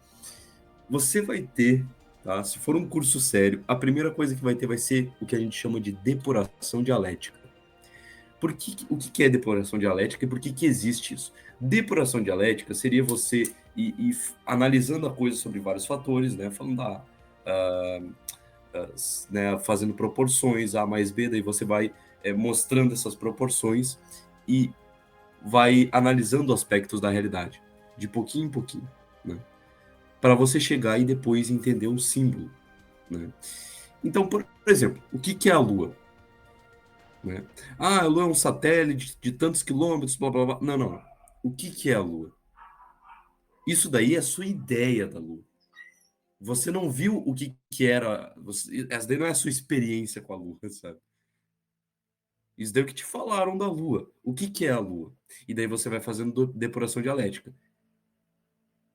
você vai ter tá? Se for um curso sério, a primeira coisa que vai ter vai ser o que a gente chama de depuração dialética. O que é depuração dialética e por que existe isso? Depuração dialética seria você ir analisando a coisa sobre vários fatores, né? Falando né, fazendo proporções, A mais B, daí você vai mostrando essas proporções e vai analisando aspectos da realidade, de pouquinho em pouquinho, né? Para você chegar e depois entender um símbolo, né? Então, por exemplo, o que é a Lua? Né? Ah, a Lua é um satélite de tantos quilômetros, blá blá blá. Não, não. O que é a Lua? Isso daí é a sua ideia da Lua. Você não viu o que era. Essa daí não é a sua experiência com a Lua, sabe? Isso daí é o que te falaram da Lua. O que é a Lua? E daí você vai fazendo depuração dialética.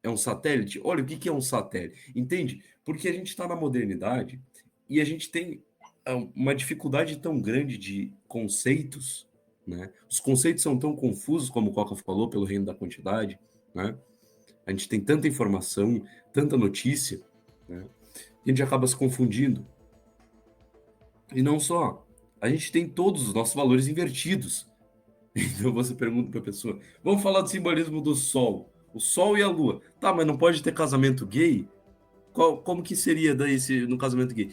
É um satélite? Olha, o que é um satélite? Entende? Porque a gente está na modernidade e a gente tem uma dificuldade tão grande de conceitos, né? Os conceitos são tão confusos, como o Coca falou, pelo reino da quantidade, né? A gente tem tanta informação, tanta notícia, né? E a gente acaba se confundindo. E não só, a gente tem todos os nossos valores invertidos. Então você pergunta para a pessoa: vamos falar do simbolismo do Sol, o Sol e a Lua. Tá, mas não pode ter casamento gay? Como que seria daí no casamento gay?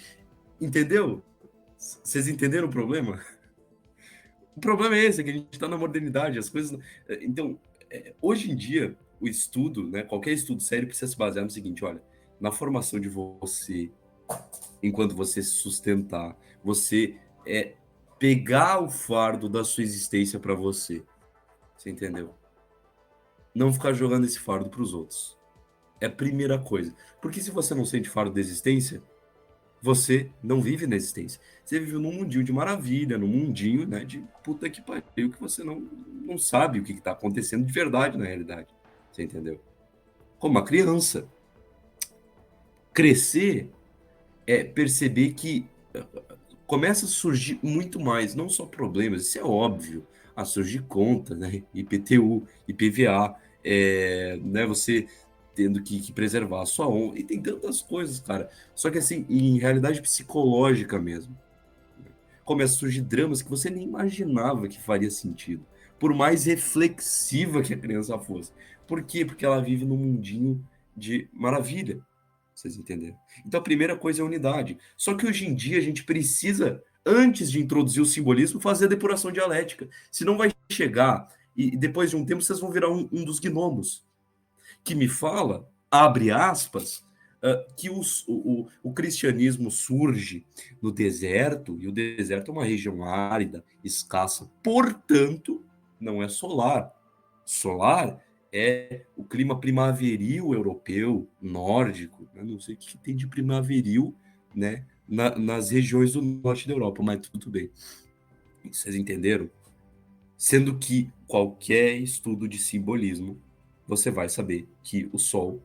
Entendeu? Vocês entenderam o problema? O problema é esse, é que a gente está na modernidade, as coisas. Então, hoje em dia, o estudo, né, qualquer estudo sério precisa se basear no seguinte: olha, na formação de você, enquanto você se sustentar, você pegar o fardo da sua existência para você. Você entendeu? Não ficar jogando esse fardo para os outros. É a primeira coisa. Porque se você não sente fardo da existência, você não vive na existência. Você vive num mundinho de maravilha, num mundinho, né, de puta que pariu, que você não sabe o que está acontecendo de verdade na realidade. Você entendeu? Como uma criança. Crescer é perceber que começa a surgir muito mais, não só problemas, isso é óbvio, a surgir conta, né? IPTU, IPVA, né? Você tendo que preservar a sua honra, e tem tantas coisas, cara. Só que assim, em realidade psicológica mesmo, começa a surgir dramas que você nem imaginava que faria sentido, por mais reflexiva que a criança fosse. Por quê? Porque ela vive num mundinho de maravilha. Vocês entenderam? Então a primeira coisa é a unidade. Só que hoje em dia a gente precisa, antes de introduzir o simbolismo, fazer a depuração dialética. Senão vai chegar e depois de um tempo vocês vão virar um dos gnomos, que me fala, abre aspas, que o cristianismo surge no deserto, e o deserto é uma região árida, escassa, portanto, não é solar. Solar é o clima primaveril europeu, nórdico, né? Não sei o que tem de primaveril, né, nas regiões do norte da Europa, mas tudo bem. Vocês entenderam? Sendo que qualquer estudo de simbolismo, você vai saber que o Sol,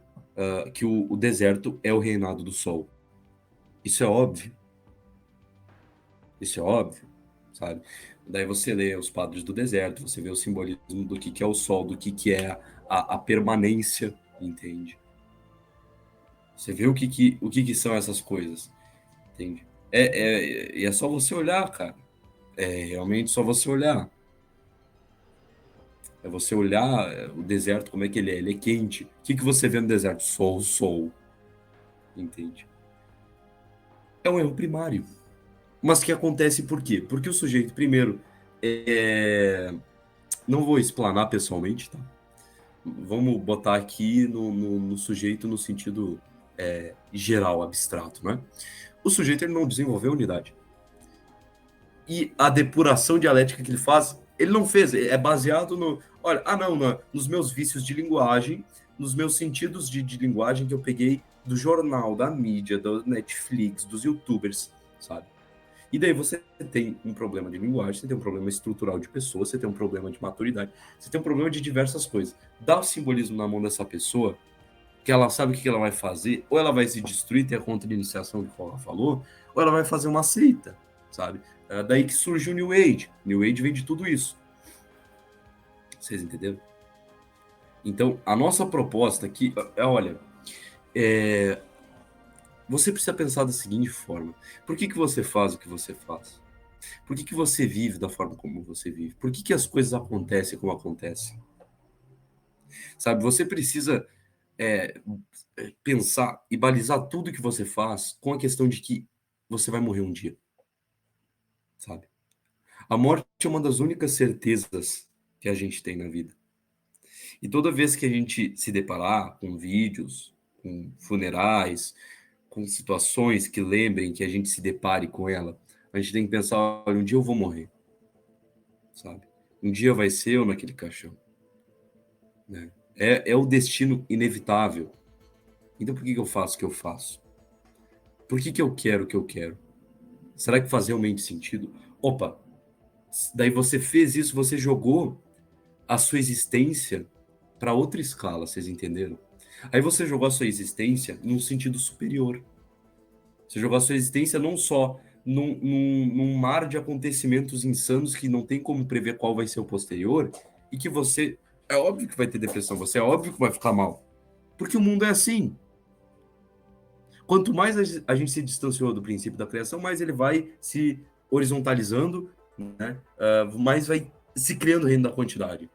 que o deserto é o reinado do Sol. Isso é óbvio. Isso é óbvio, sabe? Daí você lê os Padres do Deserto, você vê o simbolismo do que é o Sol, do que é a permanência, entende? Você vê o que são essas coisas, entende? E é só você olhar, cara. É realmente só você olhar. É você olhar o deserto, como é que ele é. Ele é quente. O que você vê no deserto? Sol, sol. Entende? É um erro primário. Mas que acontece por quê? Porque o sujeito, primeiro, não vou explanar pessoalmente, tá? Vamos botar aqui no sujeito no sentido geral, abstrato, né? O sujeito ele não desenvolveu unidade. E a depuração dialética que ele faz, ele não fez, é baseado no... Olha, não, nos meus vícios de linguagem, nos meus sentidos de linguagem que eu peguei do jornal, da mídia, do Netflix, dos youtubers, sabe? E daí você tem um problema de linguagem, você tem um problema estrutural de pessoa, você tem um problema de maturidade, você tem um problema de diversas coisas. Dá o simbolismo na mão dessa pessoa, que ela sabe o que ela vai fazer, ou ela vai se destruir, ter a contra-iniciação que ela falou, ou ela vai fazer uma seita, sabe? É daí que surge o New Age. New Age vem de tudo isso. Vocês entenderam? Então, a nossa proposta aqui olha, você precisa pensar da seguinte forma: por que você faz o que você faz? Por que você vive da forma como você vive? Por que as coisas acontecem como acontecem? Sabe, você precisa é, pensar e balizar tudo que você faz com a questão de que você vai morrer um dia, sabe? A morte é uma das únicas certezas que a gente tem na vida. E toda vez que a gente se deparar com vídeos, com funerais, com situações que lembrem que a gente se depare com ela, a gente tem que pensar, olha, um dia eu vou morrer, sabe? Um dia vai ser eu naquele caixão, né? É o destino inevitável. Então por que eu faço o que eu faço? Por que eu quero o que eu quero? Será que faz realmente sentido? Opa, daí você fez isso, você jogou a sua existência para outra escala, vocês entenderam? Aí você jogou a sua existência num sentido superior. Você jogou a sua existência não só num mar de acontecimentos insanos que não tem como prever qual vai ser o posterior, e que você. É óbvio que vai ter depressão, você é óbvio que vai ficar mal. Porque o mundo é assim. Quanto mais a gente se distanciou do princípio da criação, mais ele vai se horizontalizando, né? Mais vai se criando o reino da quantidade.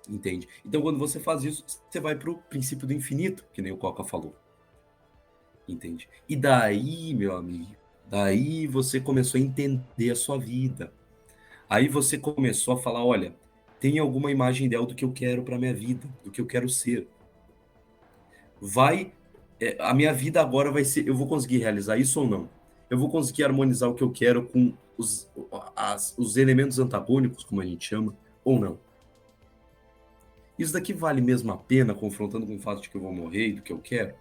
Entende? Então, quando você faz isso, você vai para o princípio do infinito, que nem o Coca falou. Entende? E daí, meu amigo, daí você começou a entender a sua vida. Aí você começou a falar, olha, tem alguma imagem ideal do que eu quero para minha vida, do que eu quero ser. A minha vida agora vai ser, eu vou conseguir realizar isso ou não? Eu vou conseguir harmonizar o que eu quero com os elementos antagônicos, como a gente chama, ou não? Isso daqui vale mesmo a pena, confrontando com o fato de que eu vou morrer e do que eu quero?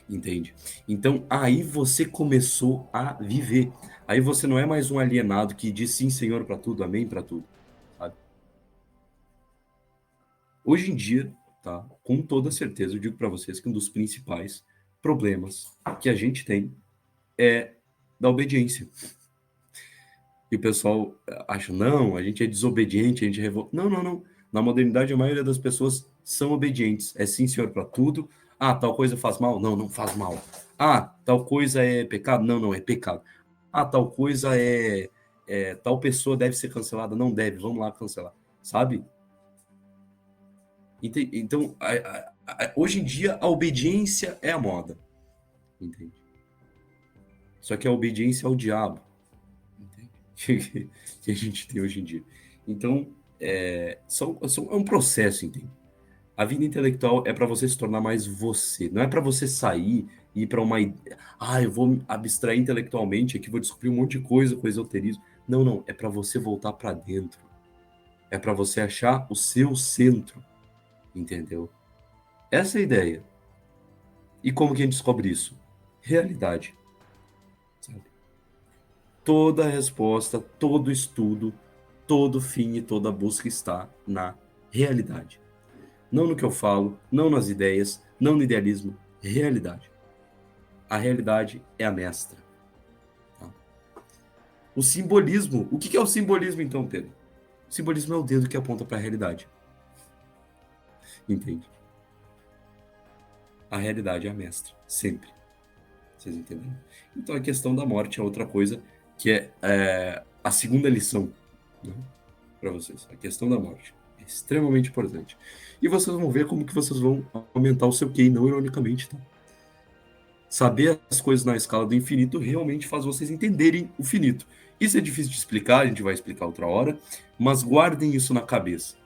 Entende? Então, aí você começou a viver. Aí você não é mais um alienado que diz sim, Senhor, para tudo, amém para tudo. Sabe? Hoje em dia, tá? Com toda certeza, eu digo para vocês que um dos principais problemas que a gente tem é da obediência. E o pessoal acha, não, a gente é desobediente, a gente é revolta. Não, não, não. Na modernidade, a maioria das pessoas são obedientes. É sim, senhor, para tudo. Ah, tal coisa faz mal? Não, não faz mal. Ah, tal coisa é pecado? Não, não é pecado. Ah, tal coisa tal pessoa deve ser cancelada? Não deve, vamos lá cancelar. Sabe? Então, hoje em dia, a obediência é a moda. Entende? Só que a obediência ao diabo. Que a gente tem hoje em dia. Então, é um processo, entende? A vida intelectual é para você se tornar mais você. Não é para você sair e ir para uma. Ah, eu vou me abstrair intelectualmente aqui, vou descobrir um monte de coisa com esoterismo. Não, não. É para você voltar para dentro. É para você achar o seu centro. Entendeu? Essa é a ideia. E como que a gente descobre isso? Realidade. Sabe? Toda resposta, todo estudo, todo fim e toda busca está na realidade. Não no que eu falo, não nas ideias, não no idealismo, realidade. A realidade é a mestra. Tá? O simbolismo, o que é o simbolismo então, Pedro? O simbolismo é o dedo que aponta para a realidade. Entende? A realidade é a mestra, sempre. Vocês entenderam? Então a questão da morte é outra coisa que é a segunda lição, né, para vocês. A questão da morte é extremamente importante. E vocês vão ver como que vocês vão aumentar o seu QI, não ironicamente, tá? Saber as coisas na escala do infinito realmente faz vocês entenderem o finito. Isso é difícil de explicar, a gente vai explicar outra hora, mas guardem isso na cabeça.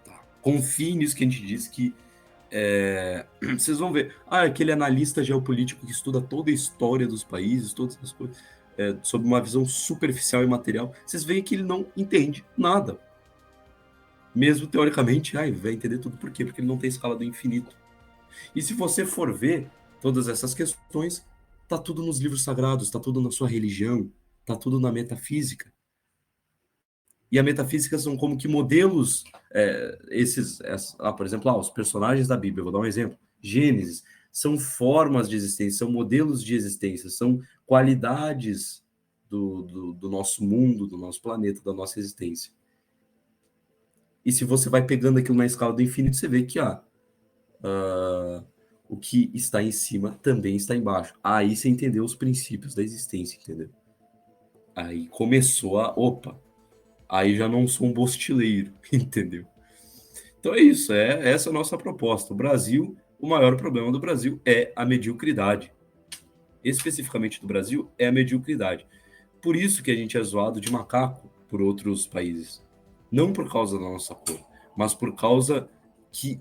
Tá? Confiem nisso que a gente diz que vocês vão ver. Ah, aquele analista geopolítico que estuda toda a história dos países, todas as coisas, sob uma visão superficial e material. Vocês veem que ele não entende nada. Mesmo teoricamente, ele vai entender tudo. Por quê? Porque ele não tem escala do infinito. E se você for ver todas essas questões, tá tudo nos livros sagrados, tá tudo na sua religião, tá tudo na metafísica. E a metafísica são como que modelos, por exemplo, os personagens da Bíblia, vou dar um exemplo. Gênesis, são formas de existência, são modelos de existência, são qualidades do nosso mundo, do nosso planeta, da nossa existência. E se você vai pegando aquilo na escala do infinito, você vê que o que está em cima também está embaixo. Aí você entendeu os princípios da existência, entendeu? Aí começou a, opa, aí já não sou um bostileiro, entendeu? Então é isso, essa é a nossa proposta. O Brasil, o maior problema do Brasil é a mediocridade. Especificamente do Brasil, é a mediocridade. Por isso que a gente é zoado de macaco por outros países. Não por causa da nossa cor, mas por causa que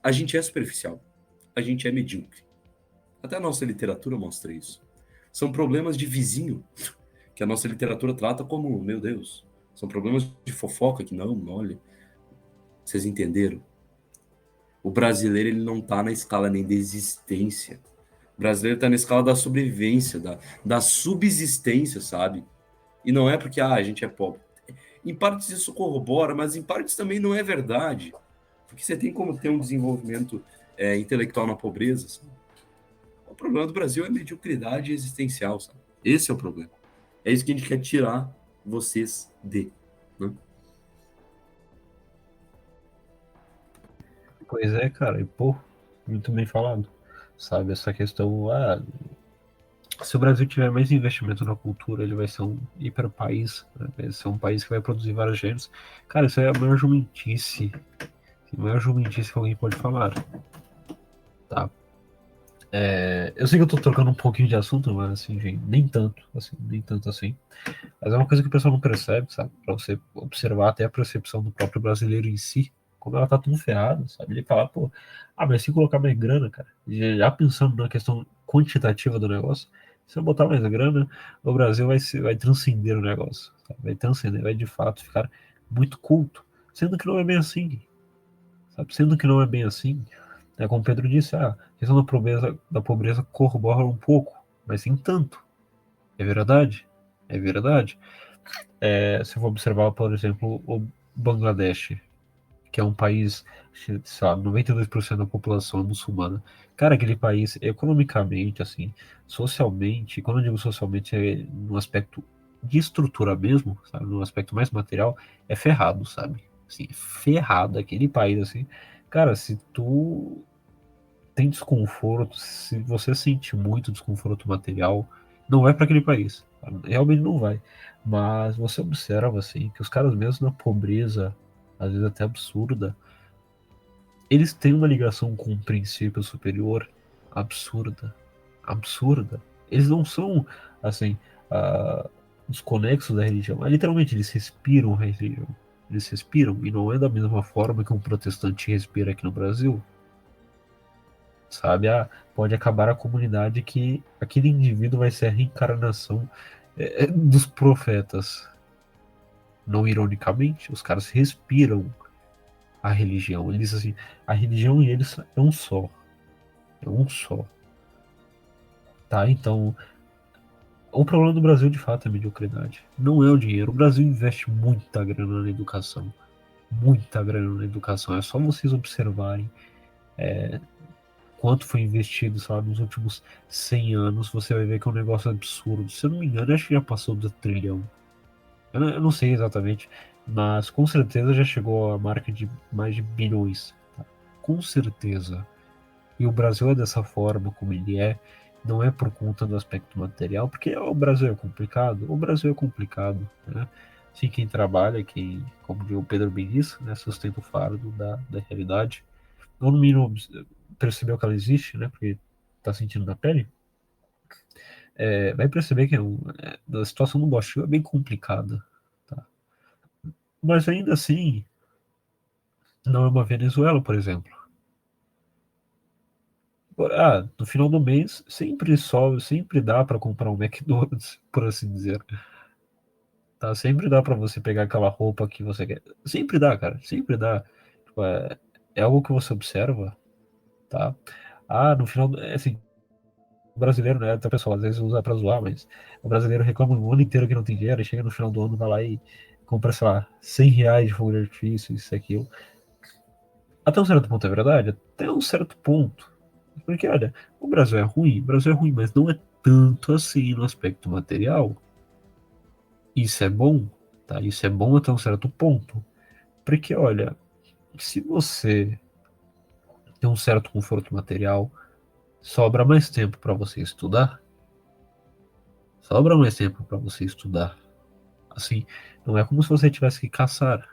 a gente é superficial. A gente é medíocre. Até a nossa literatura mostra isso. São problemas de vizinho que a nossa literatura trata como, meu Deus, são problemas de fofoca que não, olha. Vocês entenderam? O brasileiro ele não está na escala nem da existência. O brasileiro está na escala da sobrevivência, da subsistência, sabe? E não é porque a gente é pobre. Em partes isso corrobora, mas em partes também não é verdade. Porque você tem como ter um desenvolvimento intelectual na pobreza. Sabe? O problema do Brasil é a mediocridade existencial, sabe? Esse é o problema. É isso que a gente quer tirar vocês de. Né? Pois é, cara, e pô, muito bem falado. Sabe, essa questão, se o Brasil tiver mais investimento na cultura, ele vai ser um hiper país, né? Vai ser um país que vai produzir vários gêneros. Cara, isso é a maior jumentice que alguém pode falar, tá? Eu sei que eu tô trocando um pouquinho de assunto, mas assim, gente, nem tanto assim. Mas é uma coisa que o pessoal não percebe, sabe? Pra você observar até a percepção do próprio brasileiro em si, como ela tá tão ferrada, sabe? Ele fala, pô, mas se colocar mais grana, cara, já pensando na questão quantitativa do negócio, se eu botar mais grana, o Brasil vai transcender o negócio, sabe? Vai transcender, vai de fato ficar muito culto, sendo que não é bem assim, sabe? Sendo que não é bem assim, é como o Pedro disse, a questão da pobreza corrobora um pouco, mas sem tanto. É verdade? É verdade. Se eu for observar, por exemplo, o Bangladesh, que é um país, sei lá, 92% da população é muçulmana. Cara, aquele país, economicamente, assim, socialmente, quando eu digo socialmente, é no aspecto de estrutura mesmo, sabe, no aspecto mais material, é ferrado, sabe? Assim, ferrado aquele país, assim. Cara, se tu tem desconforto, se você sente muito desconforto material, não vai para aquele país. Realmente não vai. Mas você observa assim que os caras mesmo na pobreza, às vezes até absurda, eles têm uma ligação com um princípio superior absurda, absurda. Eles não são assim desconexos da religião. Literalmente eles respiram a religião. Eles respiram e não é da mesma forma que um protestante respira aqui no Brasil, sabe? Pode acabar a comunidade que aquele indivíduo vai ser a reencarnação dos profetas. Não ironicamente, os caras respiram a religião. Eles assim, a religião e eles é um só, tá? Então, o problema do Brasil de fato é a mediocridade. Não é o dinheiro. O Brasil investe muita grana na educação. É só vocês observarem quanto foi investido, sabe, nos últimos 100 anos, você vai ver que é um negócio absurdo. Se eu não me engano, acho que já passou do trilhão. Eu não sei exatamente, mas com certeza já chegou à marca de mais de bilhões. Tá? Com certeza. E o Brasil é dessa forma como ele é, não é por conta do aspecto material, porque o Brasil é complicado. O Brasil é complicado, né? Sim, quem trabalha, quem, como o Pedro bem disse, né, sustenta o fardo da realidade. Ou no mínimo percebeu que ela existe, né? Porque tá sentindo na pele, vai perceber que a situação do Brasil é bem complicada, tá? Mas ainda assim, não é uma Venezuela, por exemplo. No final do mês sempre sobe, sempre dá para comprar um McDonald's, por assim dizer. Tá? Sempre dá para você pegar aquela roupa que você quer. Sempre dá, cara, sempre dá. Tipo, é algo que você observa, tá? No final, assim, o brasileiro, né? Até o pessoal às vezes usa pra zoar, mas o brasileiro reclama o ano inteiro que não tem dinheiro, e chega no final do ano, vai lá e compra, sei lá, R$ 100 de fogo de artifício, isso e aquilo. Até um certo ponto é verdade, até um certo ponto. Porque, olha, o Brasil é ruim, mas não é tanto assim no aspecto material. Isso é bom, tá? Isso é bom até um certo ponto. Porque, olha, se você tem um certo conforto material, sobra mais tempo para você estudar. Sobra mais tempo para você estudar. Assim, não é como se você tivesse que caçar.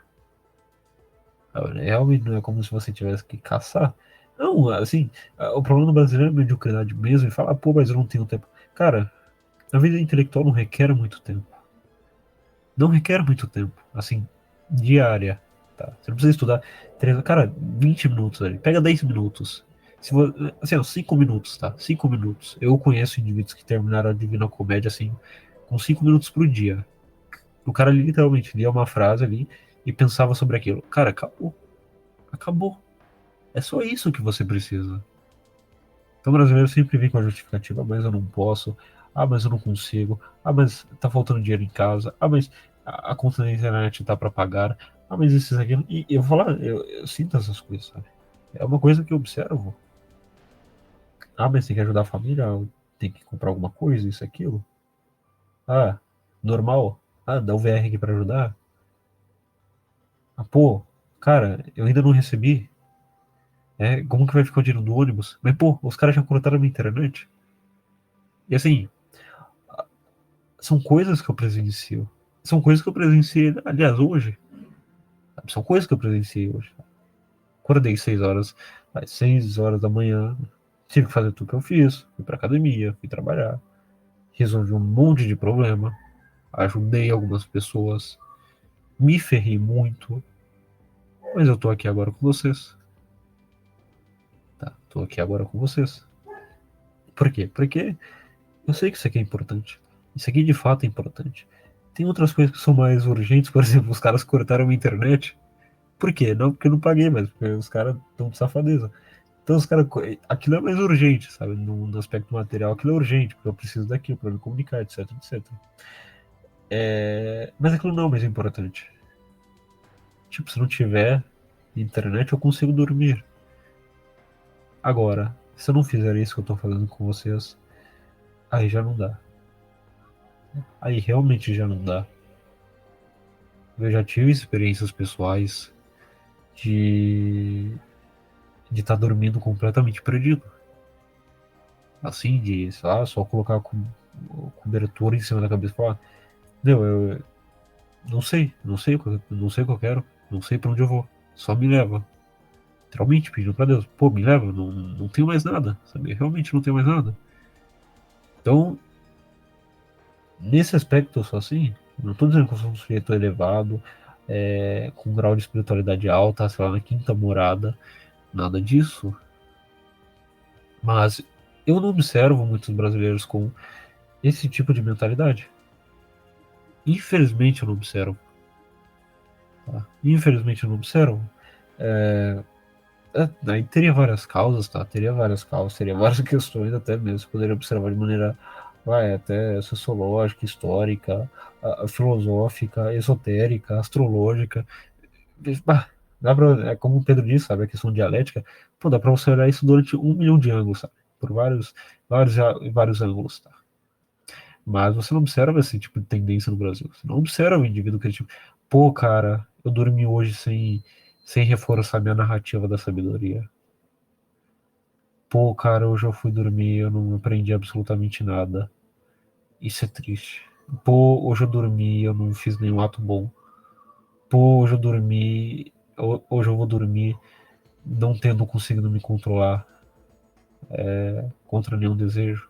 Realmente não é como se você tivesse que caçar. Não, assim, o problema do brasileiro é a mediocridade mesmo e fala, pô, mas eu não tenho tempo. Cara, a vida intelectual não requer muito tempo. Não requer muito tempo, assim, diária, tá? Você não precisa estudar, cara, 20 minutos ali, pega 10 minutos. Se vo, assim, ó, 5 minutos, tá? 5 minutos. Eu conheço indivíduos que terminaram a Divina Comédia, assim, com 5 minutos por dia. O cara literalmente lia uma frase ali e pensava sobre aquilo. Cara, acabou. Acabou. É só isso que você precisa. Então o brasileiro sempre vem com a justificativa, mas eu não posso, mas eu não consigo, mas tá faltando dinheiro em casa, mas a conta da internet tá para pagar, mas isso, aquilo. E eu vou falar, eu sinto essas coisas, sabe? É uma coisa que eu observo. Mas tem que ajudar a família, tem que comprar alguma coisa, isso, aquilo. Ah, normal. Dá o VR aqui para ajudar. Pô, cara, eu ainda não recebi. Como que vai ficar o dinheiro do ônibus? Mas, pô, os caras já cortaram a minha internet. E assim, são coisas que eu presencio. São coisas que eu presenciei, aliás, hoje. Sabe? São coisas que eu presenciei hoje. Acordei 6 horas, às 6 horas da manhã. Tive que fazer tudo que eu fiz. Fui pra academia, fui trabalhar. Resolvi um monte de problema. Ajudei algumas pessoas. Me ferrei muito. Mas eu tô aqui agora com vocês. Tá? Tô aqui agora com vocês. Por quê? Porque eu sei que isso aqui é importante. Isso aqui de fato é importante. Tem outras coisas que são mais urgentes, por exemplo, os caras cortaram a internet. Por quê? Não porque eu não paguei, mas porque os caras estão de safadeza. Então os caras. Aquilo é mais urgente, sabe? No aspecto material, aquilo é urgente, porque eu preciso daquilo para me comunicar, etc, etc. Mas aquilo não é o mais importante. Tipo, se não tiver internet, eu consigo dormir. Agora, se eu não fizer isso que eu tô fazendo com vocês, aí já não dá. Aí realmente já não dá. Eu já tive experiências pessoais de estar dormindo completamente perdido. Assim, de, sei lá, só colocar cobertura em cima da cabeça e falar, meu, eu não sei o que eu quero, não sei pra onde eu vou, só me leva. Literalmente pedindo pra Deus, pô, me leva, não tenho mais nada, sabe? Realmente não tenho mais nada. Então, nesse aspecto eu sou assim, não tô dizendo que eu sou um sujeito elevado, com um grau de espiritualidade alta, sei lá, na quinta morada, nada disso. Mas eu não observo muitos brasileiros com esse tipo de mentalidade. Infelizmente eu não observo. Tá? Infelizmente eu não observo. Aí teria várias causas, tá? Teria várias causas, teria várias questões até mesmo. Poderia observar de maneira até sociológica, histórica, filosófica, esotérica, astrológica. Bah, é como o Pedro disse, sabe? A questão dialética. Pô, dá pra você olhar isso durante 1 milhão de ângulos, sabe? Por vários ângulos, tá? Mas você não observa esse tipo de tendência no Brasil. Você não observa o indivíduo que é tipo, pô, cara, eu dormi hoje sem reforçar minha narrativa da sabedoria. Pô, cara, hoje eu fui dormir, eu não aprendi absolutamente nada. Isso é triste. Pô, hoje eu dormi, eu não fiz nenhum ato bom. Pô, hoje eu dormi, hoje eu vou dormir não tendo conseguido me controlar contra nenhum desejo.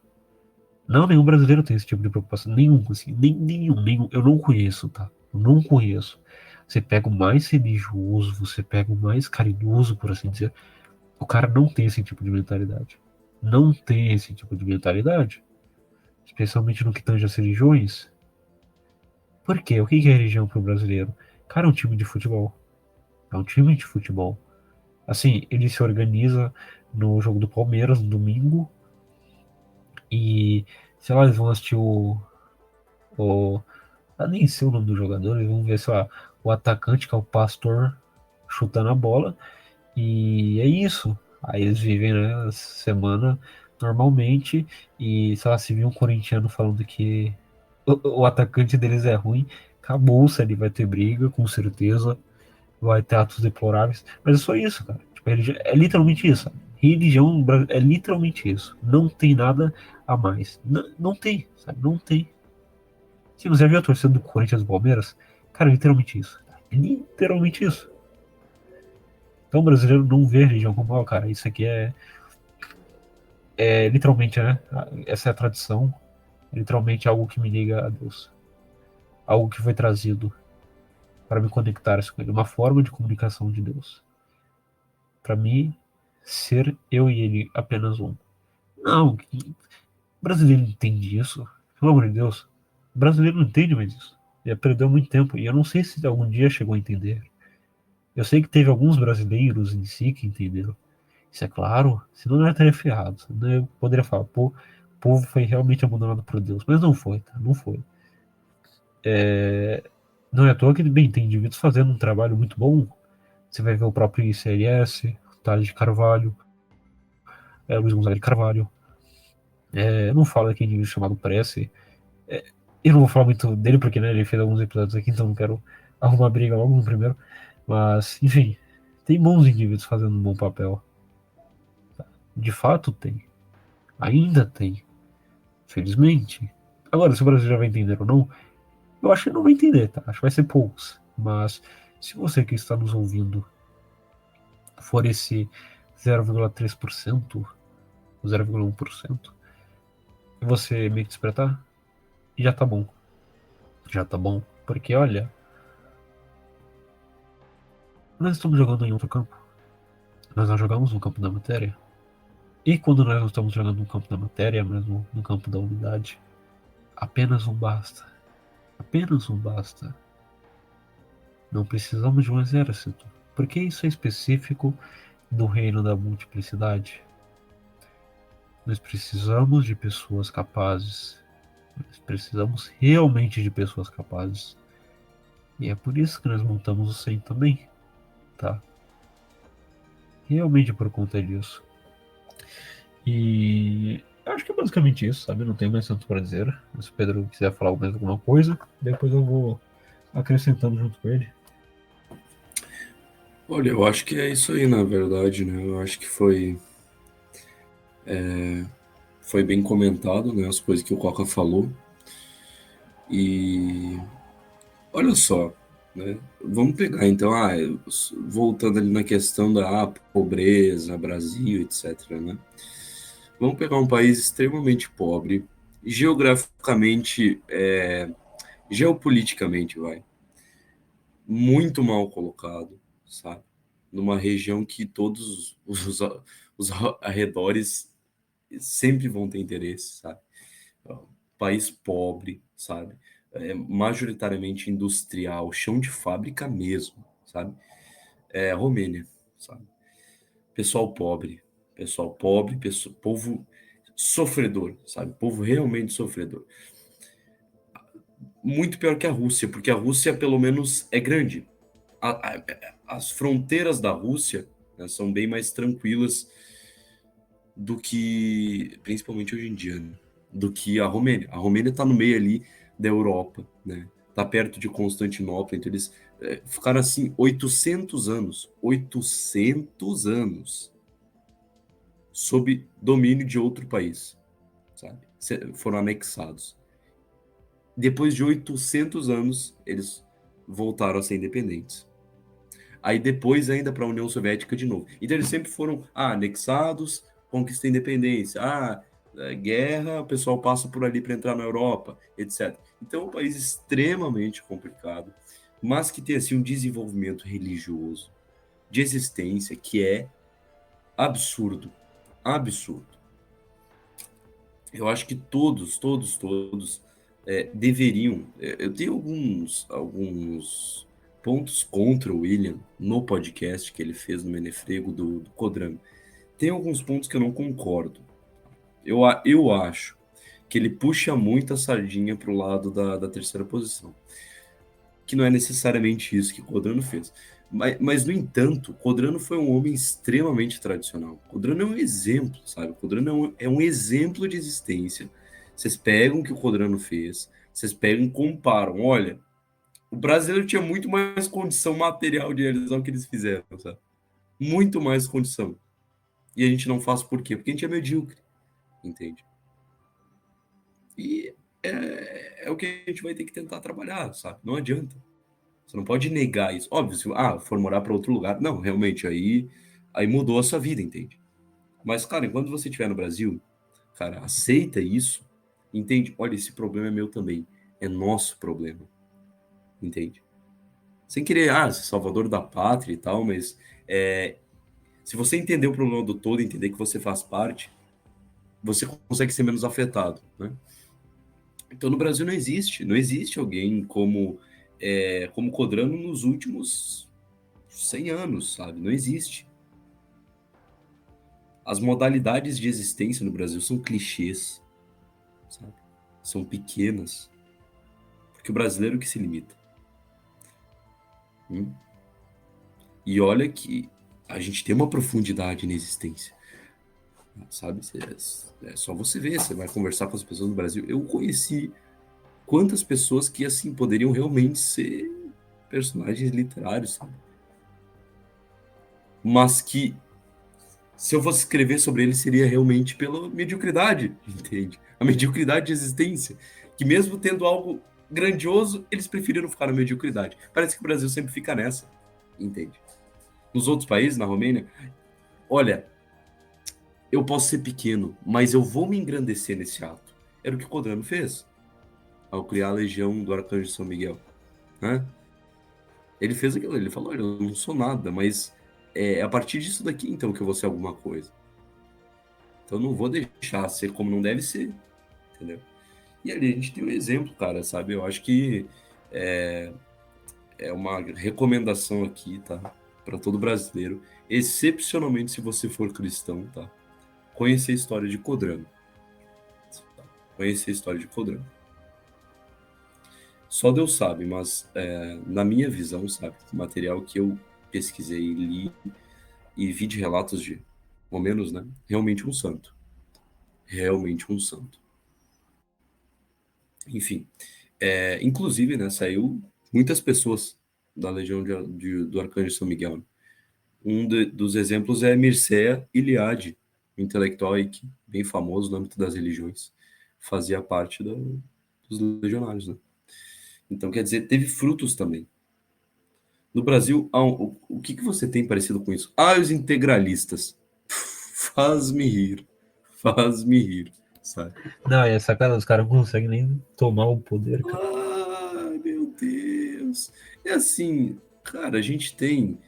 Não, nenhum brasileiro tem esse tipo de preocupação. Nenhum, assim, nenhum. Eu não conheço, tá? Eu não conheço. Você pega o mais religioso, você pega o mais caridoso, por assim dizer. O cara não tem esse tipo de mentalidade. Não tem esse tipo de mentalidade. Especialmente no que tange as religiões. Por quê? O que é religião para o brasileiro? Cara, é um time de futebol. É um time de futebol. Assim, ele se organiza no jogo do Palmeiras no domingo. E, sei lá, eles vão assistir o nem sei o nome do jogador, eles vão ver, sei lá, o atacante, que é o Pastor, chutando a bola, e é isso. Aí eles vivem, né, a semana normalmente, e, sei lá, se vir um corintiano falando que o atacante deles é ruim, acabou-se, ali vai ter briga, com certeza, vai ter atos deploráveis, mas é só isso, cara. Tipo, é literalmente isso. Religião é literalmente isso. Não tem nada a mais. Não tem, sabe? Não tem. Se você viu a torcida do Corinthians e do Palmeiras, cara, é literalmente isso. É literalmente isso. Então o brasileiro não vê a religião como, ó, cara, isso aqui é literalmente, né? Essa é a tradição. É literalmente algo que me liga a Deus. Algo que foi trazido para me conectar com ele. Uma forma de comunicação de Deus. Para mim, ser eu e ele apenas um. Não, o brasileiro entende isso. Pelo amor de Deus. O brasileiro não entende mais isso. Já perdeu muito tempo. E eu não sei se algum dia chegou a entender. Eu sei que teve alguns brasileiros em si que entenderam. Isso é claro, senão não estaria ferrado. Senão eu poderia falar, pô, o povo foi realmente abandonado por Deus. Mas não foi, tá? Não foi. Não é à toa que, bem, tem indivíduos fazendo um trabalho muito bom. Você vai ver o próprio ICLS, Thales de Carvalho, Luiz Gonzaga de Carvalho. Eu não falo aqui de indivíduo chamado Prece. Eu não vou falar muito dele porque, né, ele fez alguns episódios aqui, então não quero arrumar briga logo no primeiro. Mas, enfim, tem bons indivíduos fazendo um bom papel. De fato tem. Ainda tem. Felizmente. Agora, se o Brasil já vai entender ou não, eu acho que não vai entender, tá? Acho que vai ser poucos. Mas se você que está nos ouvindo for esse 0,3%, 0,1%, e você me interpretar, já tá bom. Já tá bom. Porque, olha, nós estamos jogando em outro campo. Nós não jogamos no campo da matéria. E quando nós não estamos jogando no campo da matéria, mas no campo da unidade, apenas um basta. Apenas um basta. Não precisamos de um exército, porque isso é específico do reino da multiplicidade. Nós precisamos de pessoas capazes. Nós precisamos realmente de pessoas capazes. E é por isso que nós montamos o 100 também, tá? Realmente por conta disso. E eu acho que é basicamente isso, sabe? Não tenho mais tanto para dizer. Se o Pedro quiser falar mais alguma coisa, depois eu vou acrescentando junto com ele. Olha, eu acho que é isso aí, na verdade, né? Eu acho que foi bem comentado, né? As coisas que o Coca falou. E olha só, né? Vamos pegar então, voltando ali na questão da pobreza, Brasil, etc, né? Vamos pegar um país extremamente pobre, geograficamente, geopoliticamente, muito mal colocado, sabe? Numa região que todos os arredores sempre vão ter interesse, sabe? País pobre, sabe? Majoritariamente industrial, chão de fábrica mesmo, sabe? Romênia, sabe? Pessoal pobre, povo sofredor, sabe? Povo realmente sofredor. Muito pior que a Rússia, porque a Rússia pelo menos é grande. As fronteiras da Rússia, né, são bem mais tranquilas do que, principalmente hoje em dia, né, do que a Romênia. A Romênia está no meio ali da Europa, né? Tá perto de Constantinopla, então eles ficaram assim 800 anos sob domínio de outro país, sabe? Foram anexados. Depois de 800 anos, eles voltaram a ser independentes. Aí depois ainda para a União Soviética de novo. Então eles sempre foram anexados, conquista a independência. Guerra, o pessoal passa por ali para entrar na Europa, etc. Então é um país extremamente complicado, mas que tem assim um desenvolvimento religioso, de existência, que é absurdo. Absurdo. Eu acho que todos deveriam. Eu tenho alguns pontos contra o William no podcast que ele fez no Menefrego do Codrano. Tem alguns pontos que eu não concordo. Eu acho que ele puxa muito a sardinha para o lado da terceira posição, que não é necessariamente isso que Codrano fez. Mas, no entanto, Codrano foi um homem extremamente tradicional. Codrano é um exemplo, sabe? Codrano é um exemplo de existência. Vocês pegam o que o Codrano fez, vocês pegam e comparam. Olha, o brasileiro tinha muito mais condição material de realizar o que eles fizeram, sabe? Muito mais condição. E a gente não faz por quê? Porque a gente é medíocre, entende? E é o que a gente vai ter que tentar trabalhar, sabe? Não adianta. Você não pode negar isso. Óbvio, se for morar para outro lugar, não, realmente, aí mudou a sua vida, entende? Mas, cara, enquanto você estiver no Brasil, cara, aceita isso, entende? Olha, esse problema é meu também. É nosso problema, entende? Sem querer, ser salvador da pátria e tal, mas se você entender o problema do todo, entender que você faz parte, você consegue ser menos afetado, né? Então, no Brasil não existe alguém como Codrano nos últimos 100 anos, sabe? Não existe. As modalidades de existência no Brasil são clichês, sabe? São pequenas, porque o brasileiro que se limita. Hum? E olha que a gente tem uma profundidade na existência, sabe? É só você ver, você vai conversar com as pessoas no Brasil. Eu conheci quantas pessoas que, assim, poderiam realmente ser personagens literários, sabe? Mas que, se eu fosse escrever sobre eles, seria realmente pela mediocridade, entende? A mediocridade de existência. Que mesmo tendo algo grandioso, eles preferiram ficar na mediocridade. Parece que o Brasil sempre fica nessa, entende? Nos outros países, na Romênia, olha, eu posso ser pequeno, mas eu vou me engrandecer nesse ato. Era o que Codrano fez ao criar a Legião do Arcanjo de São Miguel, né? Ele fez aquilo, ele falou, olha, eu não sou nada, mas é a partir disso daqui, então, que eu vou ser alguma coisa. Então eu não vou deixar ser como não deve ser, entendeu? E ali a gente tem um exemplo, cara, sabe? Eu acho que é, é uma recomendação aqui, tá? Para todo brasileiro, excepcionalmente se você for cristão, tá? Conhecer a história de Codrano. Conhecer a história de Codrano. Só Deus sabe, mas na minha visão, sabe? O material que eu pesquisei, li e vi de relatos de, ao menos, né? Realmente um santo. Realmente um santo. Enfim, inclusive, né? Saiu muitas pessoas da Legião do Arcanjo São Miguel, né? Dos exemplos é Mircea Eliade, um intelectual aí bem famoso no âmbito das religiões. Fazia parte dos legionários, né? Então, quer dizer, teve frutos também. No Brasil, o que você tem parecido com isso? Os integralistas. Faz-me rir. Faz-me rir, sabe? Não, é sacanagem, os caras não conseguem nem tomar o poder, cara. Ai, meu Deus. É assim, cara, a gente tem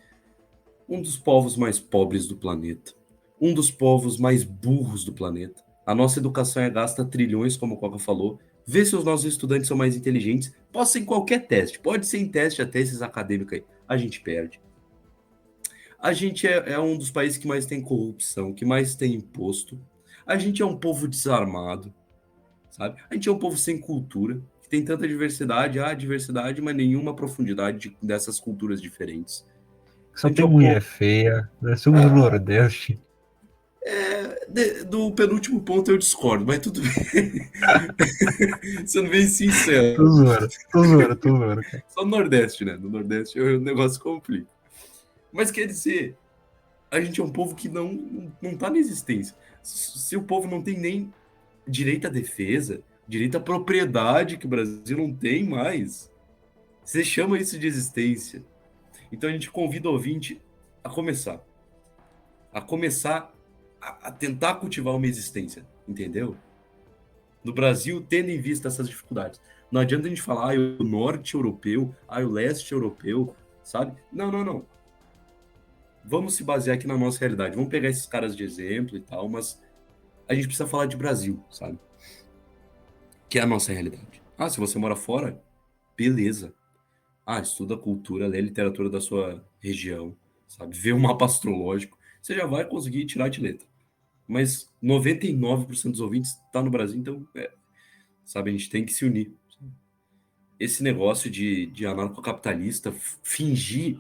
um dos povos mais pobres do planeta, um dos povos mais burros do planeta. A nossa educação gasta trilhões, como o Coca falou. Vê se os nossos estudantes são mais inteligentes. Pode ser em qualquer teste, pode ser em teste até esses acadêmicos aí. A gente perde. A gente é um dos países que mais tem corrupção, que mais tem imposto. A gente é um povo desarmado, sabe? A gente é um povo sem cultura, que tem tanta diversidade, diversidade, mas nenhuma profundidade dessas culturas diferentes. A Só gente tem é um mulher povo. feia, nós somos do Nordeste. Do penúltimo ponto eu discordo, mas tudo bem. Sendo bem Tô sincero. zoando, tô zoando, tô zoando, cara. Só no Nordeste, né? No Nordeste o negócio complica. Mas quer dizer, a gente é um povo que não tá na existência. Se o povo não tem nem direito à defesa, direito à propriedade, que o Brasil não tem mais, você chama isso de existência. Então a gente convida o ouvinte a começar. A começar a tentar cultivar uma existência, entendeu? No Brasil, tendo em vista essas dificuldades. Não adianta a gente falar, o norte europeu, o leste europeu, sabe? Não, não, não. Vamos se basear aqui na nossa realidade. Vamos pegar esses caras de exemplo e tal, mas a gente precisa falar de Brasil, sabe? Que é a nossa realidade. Se você mora fora, beleza. Estuda a cultura, lê a literatura da sua região, sabe? Vê o mapa astrológico. Você já vai conseguir tirar de letra. Mas 99% dos ouvintes está no Brasil, então, sabe, a gente tem que se unir. Esse negócio de anarcocapitalista, fingir